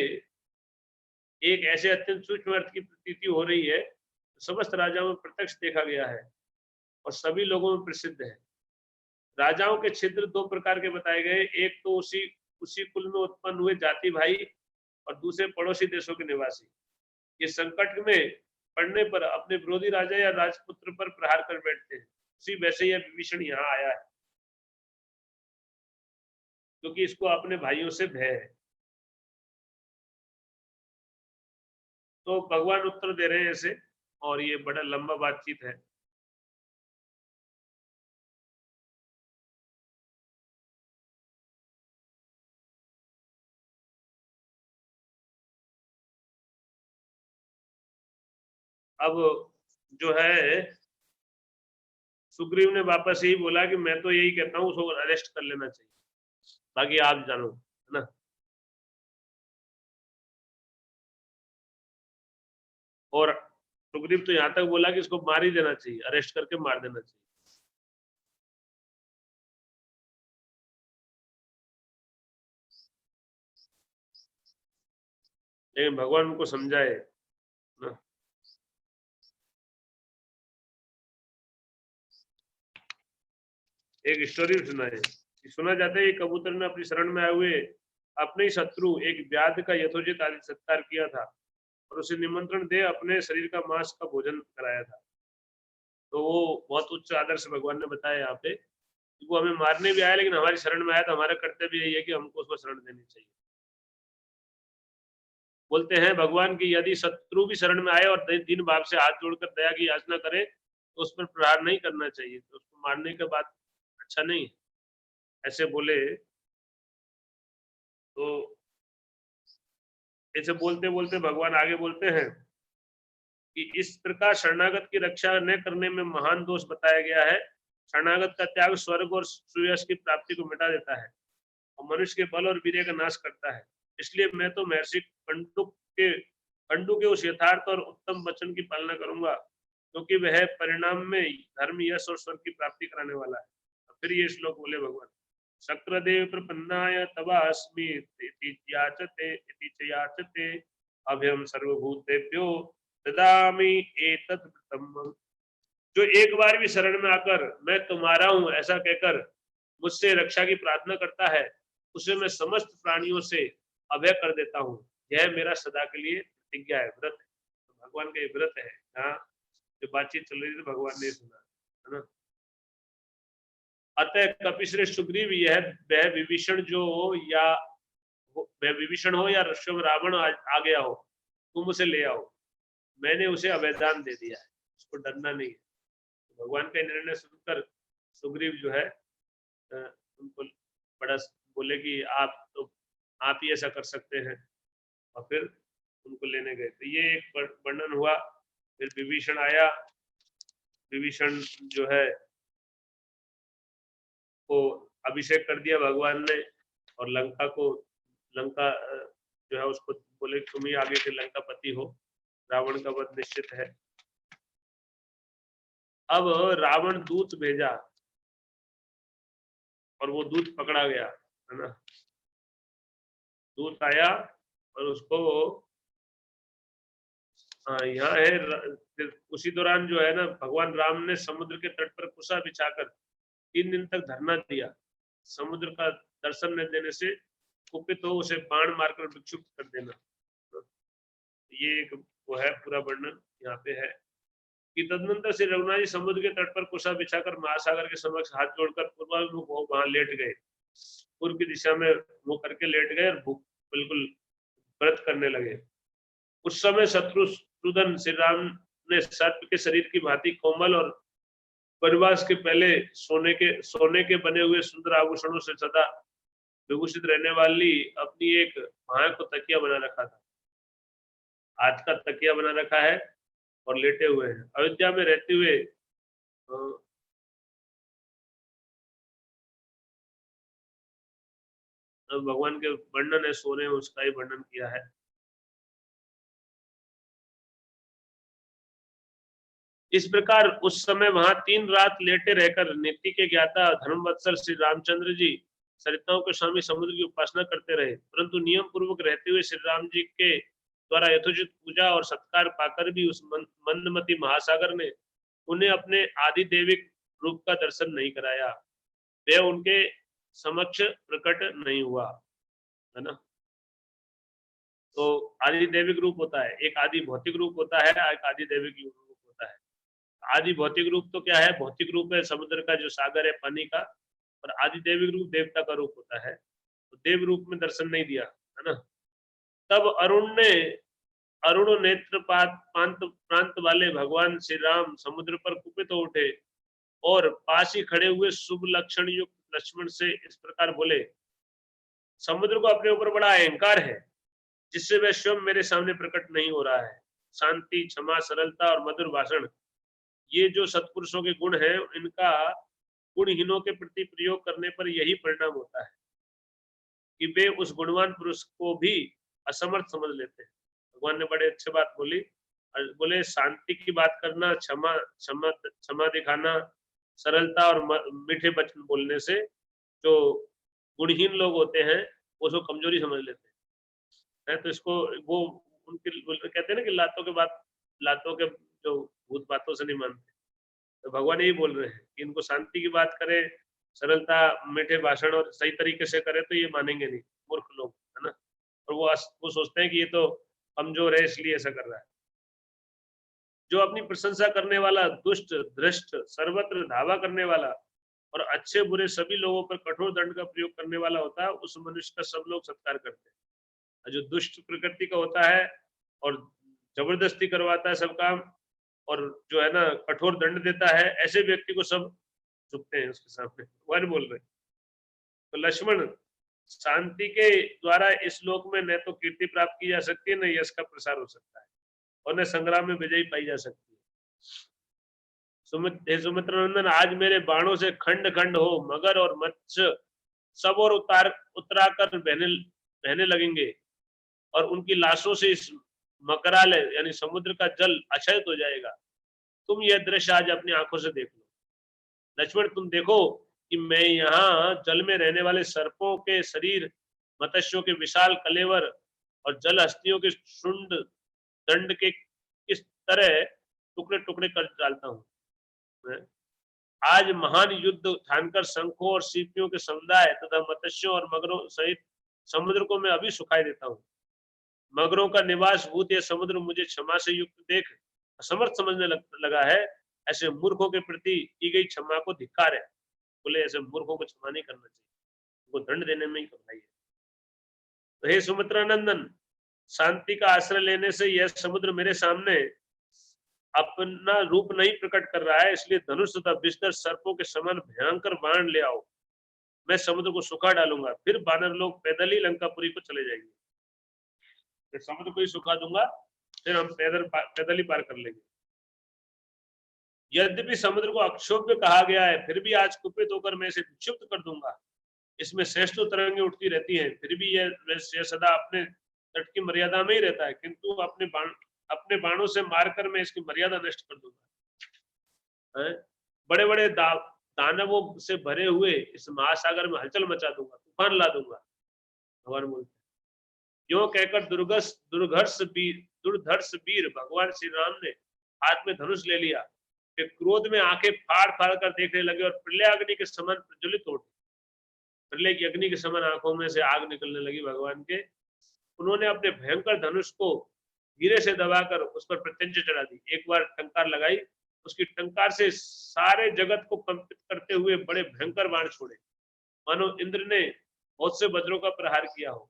एक ऐसे अत्यंत सूक्ष्म अर्थ की प्रतीति हो रही है, समस्त राजाओं में प्रत्यक्ष देखा गया है और सभी लोगों में प्रसिद्ध है। राजाओं के छिद्र दो प्रकार के बताए गए, एक तो उसी उसी कुल में उत्पन्न हुए जाति भाई और दूसरे पड़ोसी देशों के निवासी। ये संकट में पड़ने पर अपने विरोधी राजा या राजपुत्र पर प्रहार कर बैठते हैं। उसी वैसे यह विभीषण यहाँ आया है, क्योंकि इसको अपने भाइयों से भय है। तो भगवान उत्तर दे रहे हैं ऐसे, और ये बड़ा लंबा बातचीत है। अब जो है सुग्रीव ने वापस यही बोला कि मैं तो यही कहता हूँ, उसको अरेस्ट कर लेना चाहिए, बाकी आप जानो, है ना। और सुग्रीव तो यहाँ तक बोला कि इसको मार ही देना चाहिए, अरेस्ट करके मार देना चाहिए। लेकिन भगवान उनको समझाए ना। एक स्टोरी सुनाए, सुना जाता है कि कबूतर ने अपनी शरण में आए हुए अपने ही शत्रु एक व्याध का यथोचित आदि सत्कार किया था और उसे निमंत्रण दे अपने शरीर का मांस का भोजन कराया था। तो वो बहुत उच्च आदर से भगवान ने बताया यहाँ पे कि वो हमें मारने भी आया, लेकिन हमारी शरण में आया तो हमारा कर्तव्य यही है कि हमको उसको शरण देनी चाहिए। बोलते हैं भगवान की यदि शत्रु भी शरण में आए और दीन भाव से हाथ जोड़कर दया की याचना करे तो उस पर प्रहार नहीं करना चाहिए, तो उसको मारने के बाद अच्छा नहीं है, ऐसे बोले। तो ऐसे बोलते बोलते भगवान आगे बोलते हैं कि इस प्रकार शरणागत की रक्षा न करने में महान दोष बताया गया है। शरणागत का त्याग स्वर्ग और सुयश की प्राप्ति को मिटा देता है और मनुष्य के बल और वीर्य का नाश करता है। इसलिए मैं तो महर्षि कंडू के उस यथार्थ और उत्तम वचन की पालना करूंगा, क्योंकि वह परिणाम में धर्म, यश और स्वर्ग की प्राप्ति कराने वाला है। फिर ये श्लोक बोले भगवान, शक्रदेव प्रपन्नाय तवास्मि इति याचते अभयम सर्वभूतेभ्यो ददामि एतत् प्रथमम्। जो एक बार भी शरण में आकर मैं तुम्हारा हूं ऐसा कहकर मुझसे रक्षा की प्रार्थना करता है, उसे मैं समस्त प्राणियों से अभय कर देता हूँ। यह मेरा सदा के लिए प्रतिज्ञा है, व्रत है। तो भगवान का ये व्रत है। हाँ, जो बातचीत चल रही थी भगवान ने सुना, है ना। अतः कपिश्रेष्ठ सुग्रीव, यह वह विभीषण जो या वह विभीषण हो या रावण आ गया हो, तुम उसे ले आओ। मैंने उसे अवैधान दे दिया है, उसको डरना नहीं है। तो भगवान का निर्णय सुनकर सुग्रीव जो है उनको बड़ा बोले कि आप ही ऐसा कर सकते हैं, और फिर उनको लेने गए। तो ये एक वर्णन हुआ। फिर विभीषण आया विभीषण जो है को अभिषेक कर दिया भगवान ने, और लंका जो है उसको बोले तुम ही आगे के लंकापति हो, रावण का वध निश्चित है। अब रावण दूत भेजा और वो दूत पकड़ा गया, है ना। दूत आया और उसको यहाँ है फिर उसी दौरान जो है ना, भगवान राम ने समुद्र के तट पर कुशा बिछाकर 3 दिन तक धरना दिया। समुद्र का दर्शन न देने से कुपित हो उसे बाण मारकर विक्षुब्ध कर देना। ये एक वो है पूरा वर्णन यहाँ पे है कि तदनंतर श्री रघुनाथ जी समुद्र के तट पर कुशा बिछाकर महासागर के समक्ष हाथ जोड़कर पूर्वाभिमुख हो वहां लेट गए। पूर्व की दिशा में मुंह करके लेट गए और भूख बिल्कुल व्रत करने लगे। उस समय शत्रुसूदन श्री राम ने सर्प के शरीर की भांति कोमल और वनवास के पहले सोने के बने हुए सुंदर आभूषणों से सदा विभूषित रहने वाली अपनी एक भाय को तकिया बना रखा था। हाथ का तकिया बना रखा है और लेटे हुए हैं। अयोध्या में रहते हुए भगवान के वर्णन है, सोने उसका ही वर्णन किया है। इस प्रकार उस समय वहां 3 रात लेटे रहकर नीति के ज्ञाता धर्मवत्सल श्री रामचंद्र जी सरिताओं के स्वामी समुद्र की उपासना करते रहे, परंतु नियम पूर्वक रहते हुए श्री राम जी के द्वारा यथोचित पूजा और सत्कार पाकर भी उस मंदमती महासागर ने उन्हें अपने आदि देविक रूप का दर्शन नहीं कराया। वह उनके समक्ष प्रकट नहीं हुआ, है ना। तो आदि दैविक रूप होता है, एक आदि भौतिक रूप होता है, एक आदि दैविक रूप होता है। आदि भौतिक रूप तो क्या है, भौतिक रूप है समुद्र का जो सागर है पानी का, और आदि दैविक रूप देवता का रूप होता है। तो देव रूप में दर्शन नहीं दिया, है ना। तब अरुण नेत्र प्रांत वाले भगवान श्री राम समुद्र पर कुपित हो उठे और पास ही खड़े हुए शुभ लक्षण युक्त लक्ष्मण से इस प्रकार बोले, समुद्र को अपने ऊपर बड़ा अहंकार है जिससे वह स्वयं मेरे सामने प्रकट नहीं हो रहा है। शांति, क्षमा, सरलता और मधुर भाषण, ये जो सत्पुरुषों के गुण हैं, इनका गुणहीनों के प्रति प्रयोग करने पर यही परिणाम होता है कि वे उस गुणवान पुरुष को भी असमर्थ समझ लेते हैं। भगवान ने बड़े अच्छे बात बोली, बोले शांति की बात करना, क्षमा क्षमा क्षमा दिखाना, सरलता और मीठे वचन बोलने से जो गुणहीन लोग होते हैं उसको कमजोरी समझ लेते हैं। तो इसको वो उनके कहते हैं ना कि लातों के जो भूत बातों से नहीं मानते। तो भगवान यही बोल रहे हैं कि इनको शांति की बात करें, सरलता, मीठे भाषण और सही तरीके से करें तो ये मानेंगे नहीं, मूर्ख लोग, है ना। और वो सोचते हैं कि ये तो कमजोर है इसलिए ऐसा कर रहा है। जो अपनी प्रशंसा करने वाला, दुष्ट, धृष्ट, सर्वत्र धावा करने वाला और अच्छे बुरे सभी लोगों पर कठोर दंड का प्रयोग करने वाला होता है, उस मनुष्य का सब लोग सत्कार करते हैं। जो दुष्ट प्रकृति का होता है और जबरदस्ती करवाता है सब काम, और जो है ना कठोर दंड देता है, ऐसे व्यक्ति को सब झुकते हैं उसके सामने। भगवान बोल रहे। तो लक्ष्मण, शांति के द्वारा इस लोक में न तो कीर्ति प्राप्त की जा सकती है, न यश का प्रसार हो सकता है, और न संग्राम में विजयी पाई जा सकती है। सुमित्र नंदन, आज मेरे बाणों से खंड खंड हो मगर और मत्स्य सब और उतराकर बहने लगेंगे, और उनकी लाशों से इस मकरालय यानी समुद्र का जल अक्षय हो जाएगा। तुम यह दृश्य आज अपनी आंखों से देख लो। लक्ष्मण, तुम देखो कि मैं यहाँ जल में रहने वाले सर्पों के शरीर, मत्स्यों के विशाल कलेवर और जल हस्तियों के शुंड दंड के किस तरह टुकड़े टुकड़े कर डालता हूँ। आज महान युद्ध ठानकर शंखों और सीपियों के समुदाय तथा मत्स्यों और मगरों सहित समुद्र को मैं अभी सुखाई देता हूँ। मगरों का निवास भूत यह समुद्र मुझे क्षमा से युक्त देख असमर्थ समझने लगा है। ऐसे मूर्खों के प्रति की गई क्षमा को धिक्कार है। बोले ऐसे मूर्खों को क्षमा नहीं करना चाहिए, उनको दंड देने में ही कमाई है। तो हे सुमित्रा नंदन, शांति का आश्रय लेने से यह समुद्र मेरे सामने अपना रूप नहीं प्रकट कर रहा है, इसलिए धनुष तथा विषधर सर्पों के समान भयंकर बाण ले आओ। मैं समुद्र को सुखा डालूंगा, फिर बानर लोग पैदल ही लंकापुरी को चले जाएंगे। फिर समुद्र को ही सुखा दूंगा, फिर हम पैदल ही पार कर लेंगे। यद्यपि समुद्र को अक्षोभ्य कहा गया है, फिर भी आज कुपित होकर मैं इसे विक्षिप्त कर दूंगा। इसमें श्रेष्ठ तरंगें उठती रहती हैं, फिर भी यह सदा अपने तट की मर्यादा में ही रहता है, किंतु अपने बाणों से मारकर मैं इसकी मर्यादा नष्ट कर दूंगा। बड़े बड़े दानवों से भरे हुए इस महासागर में हलचल मचा दूंगा, तूफान ला दूंगा। भगवान बोलते यो कहकर दुर्धर्ष वीर भगवान श्री राम ने हाथ में धनुष ले लिया, कि क्रोध में आंखें फाड़ फाड़ कर देखने लगे और प्रलय अग्नि के समान प्रज्वलित हो उठे। प्रलय की अग्नि के समान आंखों में से आग निकलने लगी भगवान के। उन्होंने अपने भयंकर धनुष को धीरे से दबाकर उस पर प्रत्यंच चढ़ा दी। एक बार टंकार लगाई, उसकी टंकार से सारे जगत को कंपित करते हुए बड़े भयंकर बाण छोड़े, मानो इंद्र ने बहुत से वज्रों का प्रहार किया हो।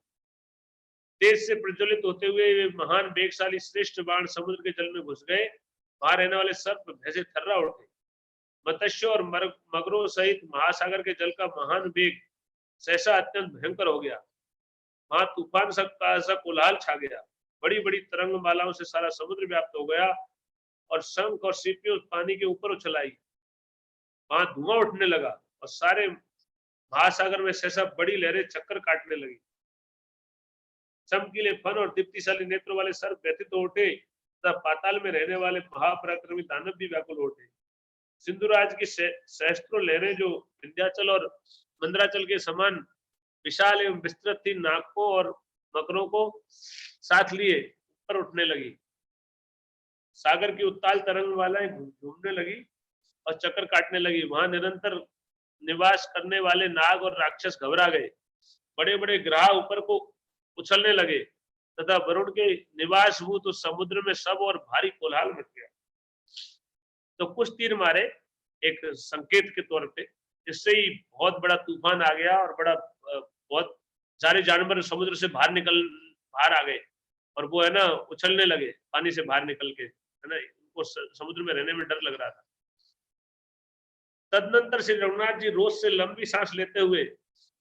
तेज से प्रज्वलित होते हुए वे महान वेगशाली श्रेष्ठ बाण समुद्र के जल में घुस गए। वहां रहने वाले सर्प भय थर्रा उठे। मत्स्य और मगरों सहित महासागर के जल का महान वेग सहसा अत्यंत भयंकर हो गया। वहां तूफान सा कोलाहल छा गया। बड़ी बड़ी तरंग मालाओं से सारा समुद्र व्याप्त हो गया और शंख और सीपियों पानी के ऊपर उछलाई। वहां धुआं उठने लगा और सारे महासागर में सहसा बड़ी लहरें चक्कर काटने लगी। चमकीले फन और दीप्तिशाली नेत्रों वाले सर्प व्यथित हो उठे तथा पाताल में रहने वाले महापराक्रमी दानव भी व्याकुल हो उठे। सिंधुराज की सहस्त्रों लहरें जो विंध्याचल और मंदराचल के समान विशाल एवं विस्तृत थी, नागों और मकरों को साथ लिए ऊपर उठने लगी। सागर की उत्ताल तरंग वालाएं घूमने लगी और चक्कर काटने लगी। वहां निरंतर निवास करने वाले नाग और राक्षस घबरा गए। बड़े बड़े ग्राह ऊपर को उछलने लगे तथा वरुण के निवास भूत उस समुद्र में सब और भारी कोलाहल मच गया। तो कुछ तीर मारे एक संकेत के तौर पे, इससे ही बहुत बड़ा तूफान आ गया और बहुत सारे जानवर समुद्र से बाहर आ गए और वो है ना उछलने लगे पानी से बाहर निकल के, है ना, उनको समुद्र में रहने में डर लग रहा था। तदनंतर श्री रघुनाथ जी रोज से लंबी सांस लेते हुए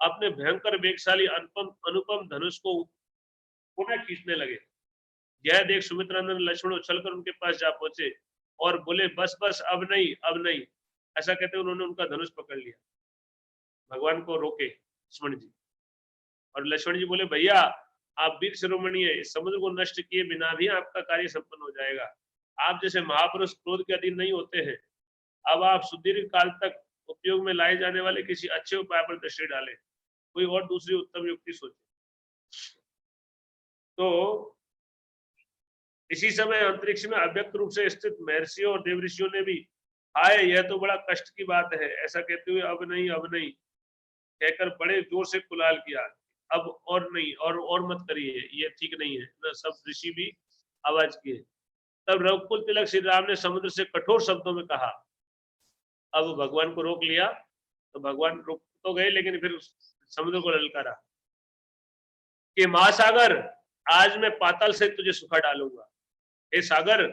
अपने भयंकर वेगशाली अनुपम धनुष को पुनः खींचने लगे। यह देख सुमित्रानंद लक्ष्मण उछलकर उनके पास जा पहुंचे और बोले, बस बस, अब नहीं, अब नहीं। ऐसा कहते उन्होंने उनका धनुष पकड़ लिया। भगवान को रोके लक्ष्मण जी, और लक्ष्मण जी बोले, भैया आप वीर शिरोमणि है, इस समुद्र को नष्ट किए बिना भी आपका कार्य संपन्न हो जाएगा। आप जैसे महापुरुष क्रोध के अधीन नहीं होते हैं। अब आप सुदीर्घ काल तक उपयोग में लाए जाने वाले किसी अच्छे उपाय पर दृष्टि डालें, कोई और दूसरी उत्तम युक्ति सोचे। तो इसी समय अंतरिक्ष में अव्यक्त रूप से स्थित महर्षियों और देवऋषियों ने भी, हाय यह तो बड़ा कष्ट की बात है, ऐसा कहते हुए अब नहीं, अब नहीं कहकर बड़े जोर से कुलाल किया। अब और नहीं, और मत करिए, ये ठीक नहीं है ना। सब ऋषि भी आवाज किए। तब रघुकुल तिलक श्री राम ने समुद्र से कठोर शब्दों में कहा। अब भगवान को रोक लिया, तो भगवान रुक तो गए लेकिन फिर समुद्र को ललकारा कि महासागर, आज मैं पाताल से तुझे सुखा डालूंगा। हे सागर,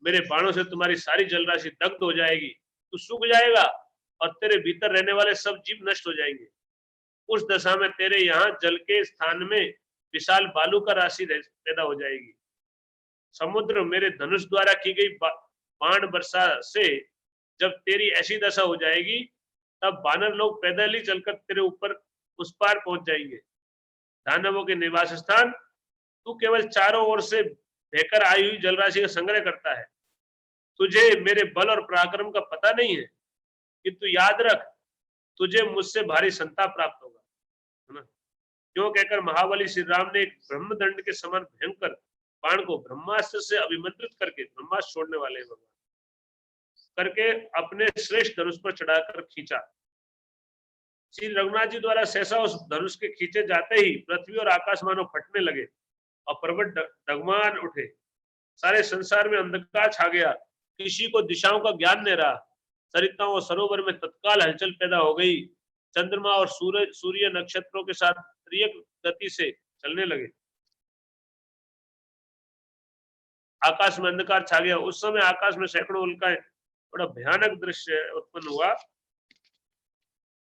मेरे बाणों से तुम्हारी सारी जलराशि दग्ध हो जाएगी, तू सूख जाएगा और तेरे भीतर रहने वाले सब जीव नष्ट हो जाएंगे। उस दशा में तेरे यहाँ जल के स्थान में विशाल बालू का राशि पैदा हो जाएगी। समुद्र मेरे धनुष द्वारा की गई बाण वर्षा से जब तेरी ऐसी दशा हो जाएगी, तब वानर लोग पैदल ही चलकर तेरे ऊपर उस पार पहुंच जाएंगे। दानवों के निवास स्थान, तू केवल चारों ओर से बहकर आई हुई जलराशि का संग्रह करता है। तुझे मेरे बल और पराक्रम का पता नहीं है, किंतु याद रख, तुझे मुझसे भारी संताप प्राप्त होगा, है ना। क्यों कहकर महाबली श्री राम ने एक ब्रह्मदंड के समान भयंकर बाण को ब्रह्मास्त्र से अभिमंत्रित करके, ब्रह्मास्त्र छोड़ने वाले भगवान करके अपने श्रेष्ठ धनुष पर चढ़ाकर खींचा। श्री रघुनाथ जी द्वारा सहसा उस धनुष के खींचे जाते ही पृथ्वी और आकाश मानो फटने लगे और पर्वत डगमगान उठे। सारे संसार में अंधकार छा गया, किसी को दिशाओं का ज्ञान नहीं रहा। सरिताओं और सरोवर में तत्काल हलचल पैदा हो गई। चंद्रमा और सूर्य नक्षत्रों के साथ त्रियक गति से चलने लगे। आकाश में अंधकार छा गया। उस समय आकाश में सैकड़ों उल्काएं, बड़ा भयानक दृश्य उत्पन्न हुआ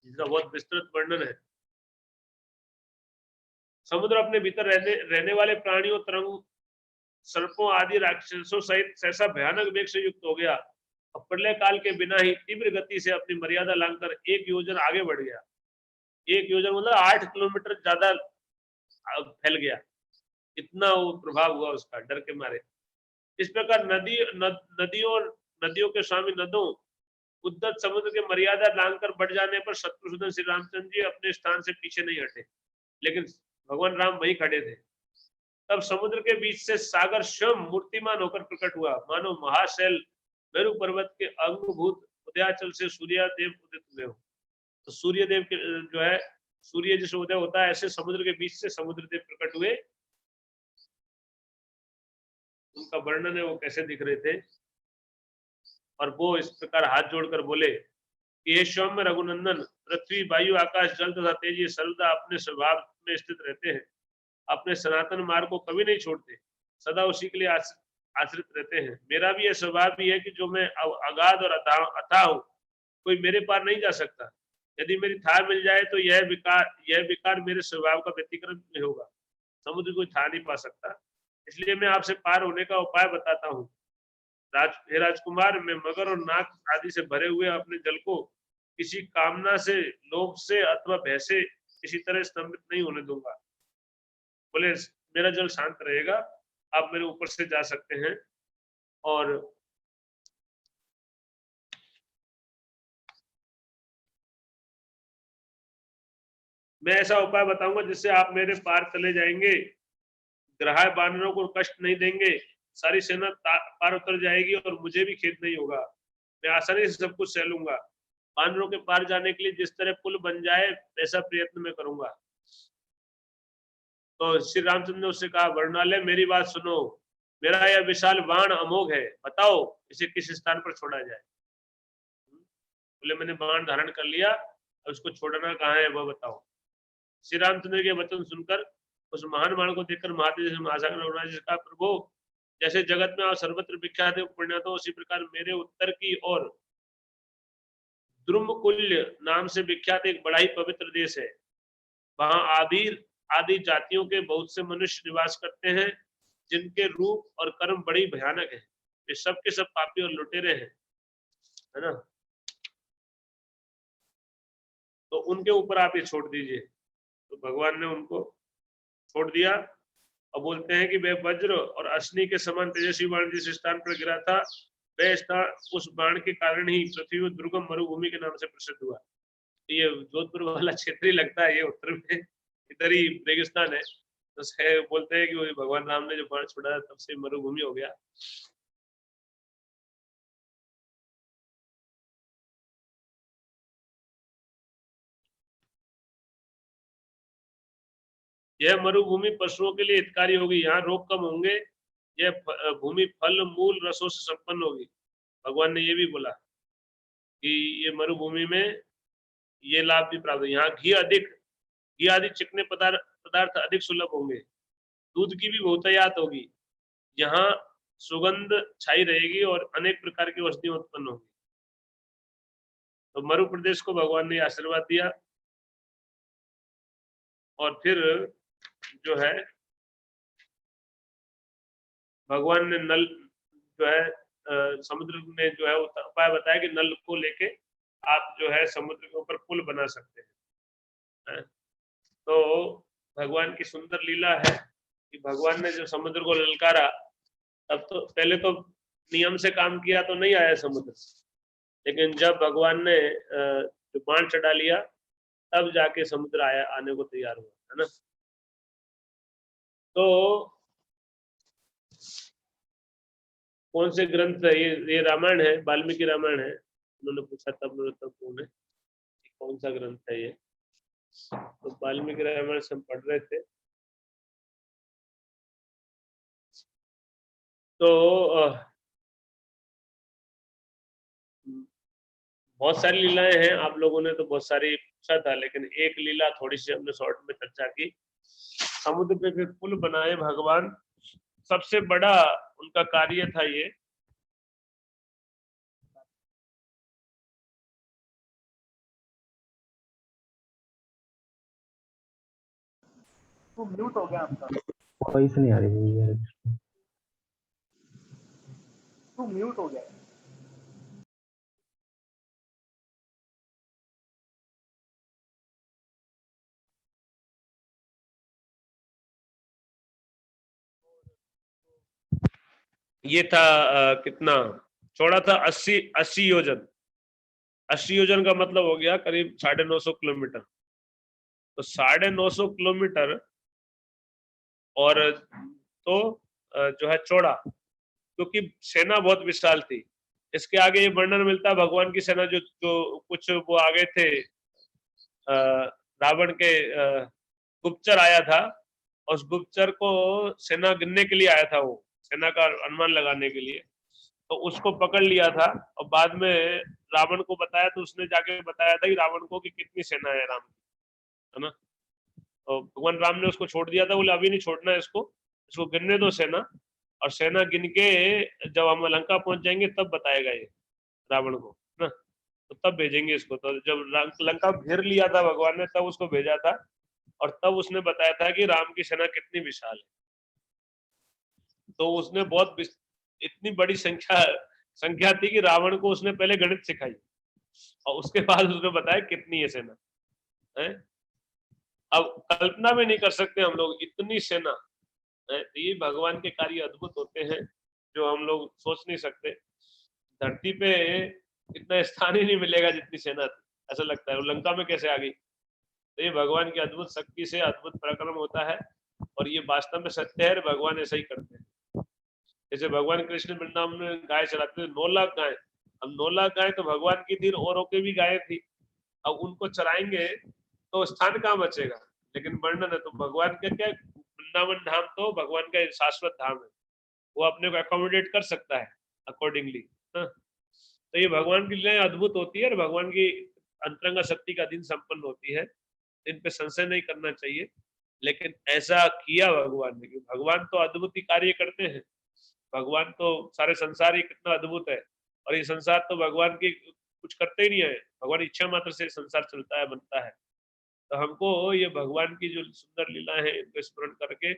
जिसका बहुत विस्तृत वर्णन है। समुद्र अपने भीतर रहने वाले प्राणियों, तरंग, सर्पों आदि राक्षसों सहित ऐसा भयानक वेग से युक्त हो गया और प्रलय काल के बिना ही तीव्र गति से अपनी मर्यादा लांघकर 1 योजन आगे बढ़ गया। 1 योजन मतलब 8 किलोमीटर ज्यादा फैल गया, इतना वो प्रभाव हुआ उसका डर के मारे। इस प्रकार नदियों के स्वामी नदों उद्दत समुद्र के मर्यादा लांघकर बढ़ जाने पर शत्रुघ्न श्री रामचंद्र जी अपने स्थान से पीछे नहीं हटे, लेकिन भगवान राम वहीं खड़े थे। तब समुद्र के बीच से सागर स्वयं मूर्तिमान होकर प्रकट हुआ, मानो महाशैल मेरु पर्वत के अंगभूत उदयाचल से सूर्यदेव उदित हुए हो। तो सूर्यदेव के जो है सूर्य जिसे उदय होता है, ऐसे समुद्र के बीच से समुद्र देव प्रकट हुए। उनका वर्णन है वो कैसे दिख रहे थे, और वो इस प्रकार हाथ जोड़कर बोले कि हे सौम्य रघुनंदन, पृथ्वी वायु आकाश जल तथा तेज ये सर्वदा अपने स्वभाव में स्थित रहते हैं, अपने सनातन मार्ग को कभी नहीं छोड़ते, सदा उसी के लिए आश्रित रहते हैं। मेरा भी यह स्वभाव भी है कि जो मैं अगाध और अथाह हूँ, कोई मेरे पार नहीं जा सकता। यदि मेरी थाह मिल जाए तो यह विकार मेरे स्वभाव का व्यतिक्रम में होगा, समुद्र कोई थाह नहीं पा सकता। इसलिए मैं आपसे पार होने का उपाय बताता हूँ। हे राजकुमार, मैं मगर और नाग आदि से भरे हुए अपने जल को किसी कामना से, लोभ से अथवा भय से किसी तरह स्तंभित नहीं होने दूंगा। बोले मेरा जल शांत रहेगा, आप मेरे ऊपर से जा सकते हैं। और मैं ऐसा उपाय बताऊंगा जिससे आप मेरे पार चले जाएंगे, ग्राह्य बानरों को कष्ट नहीं देंगे, सारी सेना पार उतर जाएगी और मुझे भी खेद नहीं होगा। मैं आसानी से सब कुछ सह लूंगा। बानरों के पार जाने के लिए जिस तरह पुल बन जाए ऐसा प्रयत्न मैं करूंगा। तो श्री रामचंद्र ने उससे कहा, वर्णालय मेरी बात सुनो, मेरा यह विशाल बाण अमोघ है, बताओ इसे किस स्थान पर छोड़ा जाए। बोले मैंने बाण धारण कर लिया, अब उसको छोड़ना कहाँ है वह बताओ। श्री रामचंद्र के वचन सुनकर उस महान बाण को देखकर महादेव महासागर जी का, प्रभु जैसे जगत में आप सर्वत्र विख्यात पुण्यातो, उसी प्रकार मेरे उत्तर की ओर द्रुमकुल्य नाम से विख्यात एक बड़ा ही पवित्र देश है। वहां आबीर आदि जातियों के बहुत से मनुष्य निवास करते हैं, जिनके रूप और कर्म बड़ी भयानक है। ये सब के सब पापी और लुटेरे हैं, है ना। तो उनके ऊपर आप ये छोड़ दीजिए। तो भगवान ने उनको छोड़ दिया और बोलते हैं कि वह वज्र और अश्नि के समान तेजस्वी बाण जिस स्थान पर गिरा था, वह स्थान उस बाण के कारण ही पृथ्वी दुर्गम मरुभूमि के नाम से प्रसिद्ध हुआ। ये जोधपुर वाला क्षेत्र ही लगता है, ये उत्तर में इधर ही रेगिस्तान है। तो बोलते हैं कि वो भगवान राम ने जो बाण छोड़ा तब से मरुभूमि हो गया। यह मरुभूमि पशुओं के लिए हितकारी होगी, यहाँ रोग कम होंगे, यह भूमि फल मूल रसों से संपन्न होगी। भगवान ने ये भी बोला कि ये मरुभूमि में ये लाभ भी प्राप्त है। यहाँ घी आदि चिकने पदार्थ अधिक सुलभ होंगे, दूध की भी बहुतायत होगी, यहाँ सुगंध छाई रहेगी और अनेक प्रकार की औषधियां उत्पन्न होंगी। तो मरु प्रदेश को भगवान ने आशीर्वाद दिया। और फिर जो है भगवान ने नल जो है समुद्र में जो है उपाय बताया कि नल को लेके आप जो है समुद्र के ऊपर पुल बना सकते हैं। तो भगवान की सुंदर लीला है कि भगवान ने जब समुद्र को ललकारा, तब तो पहले तो नियम से काम किया तो नहीं आया समुद्र, लेकिन जब भगवान ने जो बाण चढ़ा लिया तब जाके समुद्र आया, आने को तैयार हुआ, है ना। तो कौन से ग्रंथ है ये रामायण है, वाल्मीकि रामायण है। उन्होंने पूछा तब कौन है, कौन सा ग्रंथ है ये। तो वाल्मीकि रामायण से हम पढ़ रहे थे। तो बहुत सारी लीलाएं हैं, आप लोगों ने तो बहुत सारी पूछा था, लेकिन एक लीला थोड़ी सी हमने शॉर्ट में चर्चा की। समुद्र पे फिर पुल बनाए भगवान, सबसे बड़ा उनका कार्य था ये। तो म्यूट हो गया आपका, वॉइस नहीं आ रही है, तो म्यूट हो गया। ये था कितना चौड़ा था, 80 योजन। 80 योजन का मतलब हो गया करीब 950 किलोमीटर। तो 950 किलोमीटर और तो जो है चौड़ा, क्योंकि सेना बहुत विशाल थी। इसके आगे ये वर्णन मिलता है भगवान की सेना जो जो कुछ वो आगे थे, रावण के गुप्तचर आया था, और उस गुप्तचर को सेना गिनने के लिए आया था, वो सेना का अनुमान लगाने के लिए। तो उसको पकड़ लिया था और बाद में रावण को बताया, तो उसने जाके बताया था कि रावण को कि कितनी सेना है राम की, है ना। तो भगवान राम ने उसको छोड़ दिया था, बोले अभी नहीं छोड़ना है इसको, इसको गिनने दो सेना, और सेना गिन के जब हम लंका पहुंच जाएंगे तब बताएगा ये रावण को ना, तो तब भेजेंगे इसको। तो जब लंका घेर लिया था भगवान ने तब उसको भेजा था, और तब उसने बताया था कि राम की सेना कितनी विशाल है। तो उसने बहुत इतनी बड़ी संख्या संख्या थी कि रावण को उसने पहले गणित सिखाई, और उसके बाद उसने बताया कितनी है सेना है। अब कल्पना भी नहीं कर सकते हम लोग इतनी सेना है। तो ये भगवान के कार्य अद्भुत होते हैं जो हम लोग सोच नहीं सकते। धरती पे इतना स्थान ही नहीं मिलेगा जितनी सेना थी, ऐसा लगता है वो लंका में कैसे आ गई। तो ये भगवान की अद्भुत शक्ति से अद्भुत पराक्रम होता है, और ये वास्तव में सत्य है, भगवान ऐसा ही करते हैं। जैसे भगवान कृष्ण वृंदावन में गाय चलाते थे, 9 लाख गाय। अब 9 लाख गाय तो भगवान की थी, औरों की भी गाय थी। अब उनको चराएंगे तो स्थान कहाँ बचेगा। लेकिन वर्णन है तो भगवान का क्या, वृंदावन धाम तो भगवान का शाश्वत धाम है, वो अपने को अकोमोडेट कर सकता है अकॉर्डिंगली। तो ये भगवान की लीलाएं अद्भुत होती है, और भगवान की अंतरंगा शक्ति का दिन संपन्न होती है, इन पे संशय नहीं करना चाहिए। लेकिन ऐसा किया भगवान ने, भगवान तो अद्भुत ही कार्य करते हैं। भगवान तो सारे संसार ही कितना अद्भुत है, और ये संसार तो भगवान की कुछ करते ही नहीं है, भगवान इच्छा मात्र से संसार चलता है, बनता है। तो हमको ये भगवान की जो सुंदर लीला है इनको स्मरण करके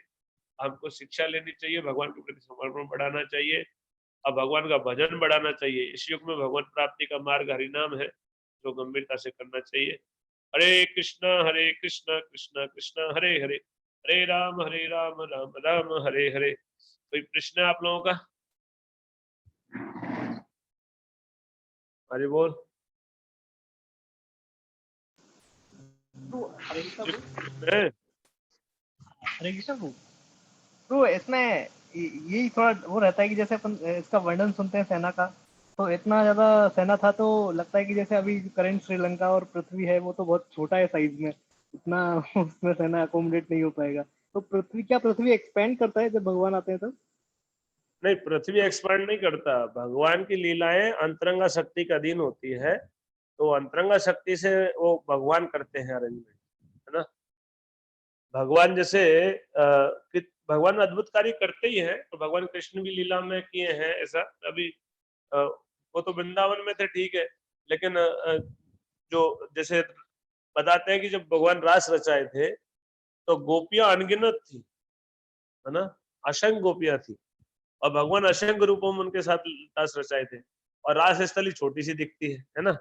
हमको शिक्षा लेनी चाहिए, भगवान के प्रति समर्पण बढ़ाना चाहिए, और भगवान का भजन बढ़ाना चाहिए। इस युग में भगवान प्राप्ति का मार्ग हरिनाम है, जो गंभीरता से करना चाहिए। हरे कृष्ण कृष्ण कृष्ण हरे हरे, हरे राम राम राम हरे हरे। कोई प्रश्न है आप लोगों का? हरि बोल। तो हरे कृष्णा है? हरे कृष्णा तो इसमें यही थोड़ा वो रहता है कि जैसे अपन इसका वर्णन सुनते हैं सेना का, तो इतना ज्यादा सेना था तो लगता है कि जैसे अभी करंट श्रीलंका और पृथ्वी है वो तो बहुत छोटा है साइज में, इतना उसमें सेना अकोमोडेट नहीं हो पाएगा। तो पृथ्वी एक्सपेंड करता है जब भगवान आते हैं तब? नहीं, पृथ्वी एक्सपांड नहीं करता। भगवान की लीलाएं अंतरंगा शक्ति का अधीन होती है, तो अंतरंगा शक्ति से वो भगवान करते हैं अरेंजमेंट, है ना। भगवान जैसे भगवान अद्भुत कार्य करते ही हैं, तो भगवान कृष्ण भी लीला में किए हैं ऐसा। अभी वो तो वृंदावन में थे, ठीक है, लेकिन जो जैसे बताते हैं कि जब भगवान रास रचाए थे तो गोपियां अनगिनत थी, है ना, असंख्य गोपियां थी, और भगवान असंख्य रूपों में उनके साथ रास रचाए थे, और रास स्थली छोटी सी दिखती है ना।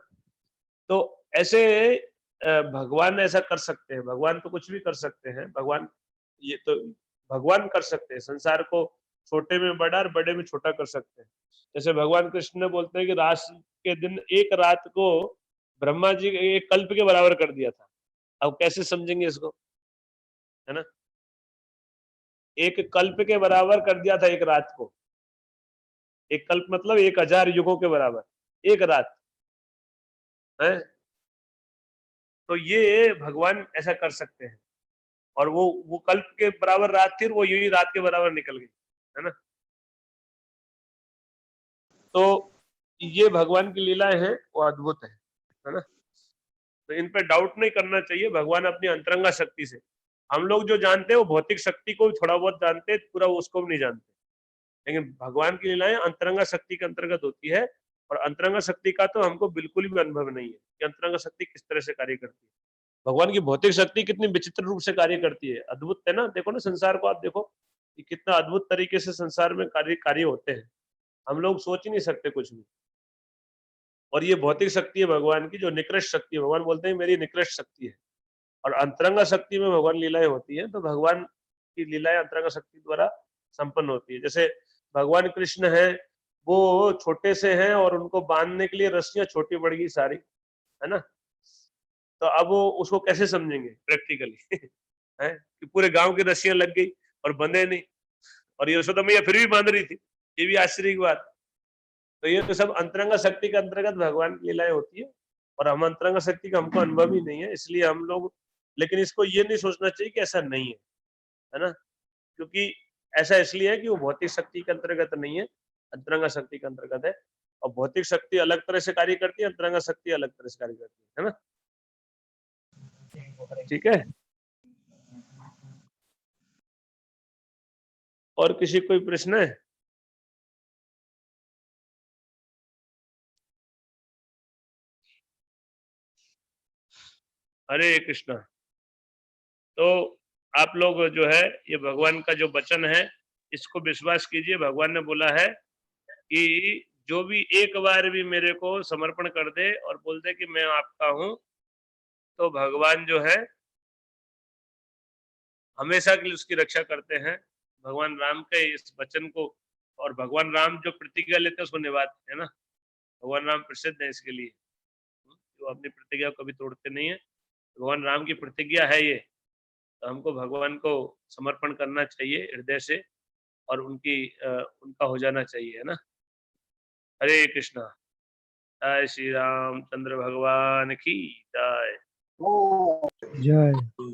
तो ऐसे भगवान ऐसा कर सकते हैं, भगवान तो कुछ भी कर सकते हैं। भगवान ये तो भगवान कर सकते हैं, संसार को छोटे में बड़ा और बड़े में छोटा कर सकते हैं। जैसे भगवान कृष्ण ने बोलते हैं कि रास के दिन एक रात को ब्रह्मा जी एक कल्प के बराबर कर दिया था। अब कैसे समझेंगे इसको, है ना। एक कल्प के बराबर कर दिया था एक रात को। एक कल्प मतलब 1000 युगों के बराबर एक रात है। तो ये भगवान ऐसा कर सकते हैं, और वो कल्प के बराबर रात थी, वो यही रात के बराबर निकल गई, है ना। तो ये भगवान की लीलाएं हैं, वो अद्भुत है ना। तो इन पे डाउट नहीं करना चाहिए। भगवान अपनी अंतरंगा शक्ति से, हम लोग जो जानते हैं वो भौतिक शक्ति को थोड़ा बहुत जानते हैं, पूरा उसको भी नहीं जानते। लेकिन भगवान की लीलाएं अंतरंगा शक्ति के अंतर्गत होती है, और अंतरंगा शक्ति का तो हमको बिल्कुल भी अनुभव नहीं है कि अंतरंगा शक्ति किस तरह से कार्य करती है। भगवान की भौतिक शक्ति कितनी विचित्र रूप से कार्य करती है, अद्भुत है ना। देखो ना संसार को, आप देखो कि कितना अद्भुत तरीके से संसार में कार्य होते हैं, हम लोग सोच ही नहीं सकते कुछ भी। और ये भौतिक शक्ति है भगवान की, जो निकृष्ट शक्ति है। भगवान बोलते हैं मेरी निकृष्ट शक्ति है, और अंतरंगा शक्ति में भगवान लीलाएं होती है। तो भगवान की लीलाएं अंतरंगा शक्ति द्वारा संपन्न होती है। जैसे भगवान कृष्ण है वो छोटे से हैं और उनको बांधने के लिए रस्सियां छोटी पड़ गई सारी, है ना। तो अब वो उसको कैसे समझेंगे प्रैक्टिकली है कि पूरे गांव की रस्सियां लग गई और बंधे नहीं, और यशोदा मैया फिर भी बांध रही थी, ये भी आश्चर्य की बात। तो ये तो सब अंतरंग शक्ति के अंतर्गत भगवान की लीलाएं होती है, और हम अंतरंग शक्ति का हमको अनुभव ही नहीं है, इसलिए हम लोग, लेकिन इसको ये नहीं सोचना चाहिए कि ऐसा नहीं है ना, क्योंकि ऐसा इसलिए है कि वो भौतिक शक्ति के अंतर्गत नहीं है, अंतरंग शक्ति के अंतर्गत है, और भौतिक शक्ति अलग तरह से कार्य करती है, अंतरंग शक्ति अलग तरह से कार्य करती है ना। ठीक है, और किसी कोई प्रश्न है? हरे कृष्णा। तो आप लोग जो है ये भगवान का जो वचन है इसको विश्वास कीजिए। भगवान ने बोला है कि जो भी एक बार भी मेरे को समर्पण कर दे और बोल दे कि मैं आपका हूं, तो भगवान जो है हमेशा के लिए उसकी रक्षा करते हैं। भगवान राम के इस वचन को, और भगवान राम जो प्रतिज्ञा लेते हैं उसको निभाते हैं ना। भगवान राम प्रसिद्ध है इसके लिए, जो अपनी प्रतिज्ञा को कभी तोड़ते नहीं है। भगवान राम की प्रतिज्ञा है ये, तो हमको भगवान को समर्पण करना चाहिए हृदय से, और उनका हो जाना चाहिए, है ना। हरे कृष्णा। जय श्री रामचंद्र भगवान की जय। जय।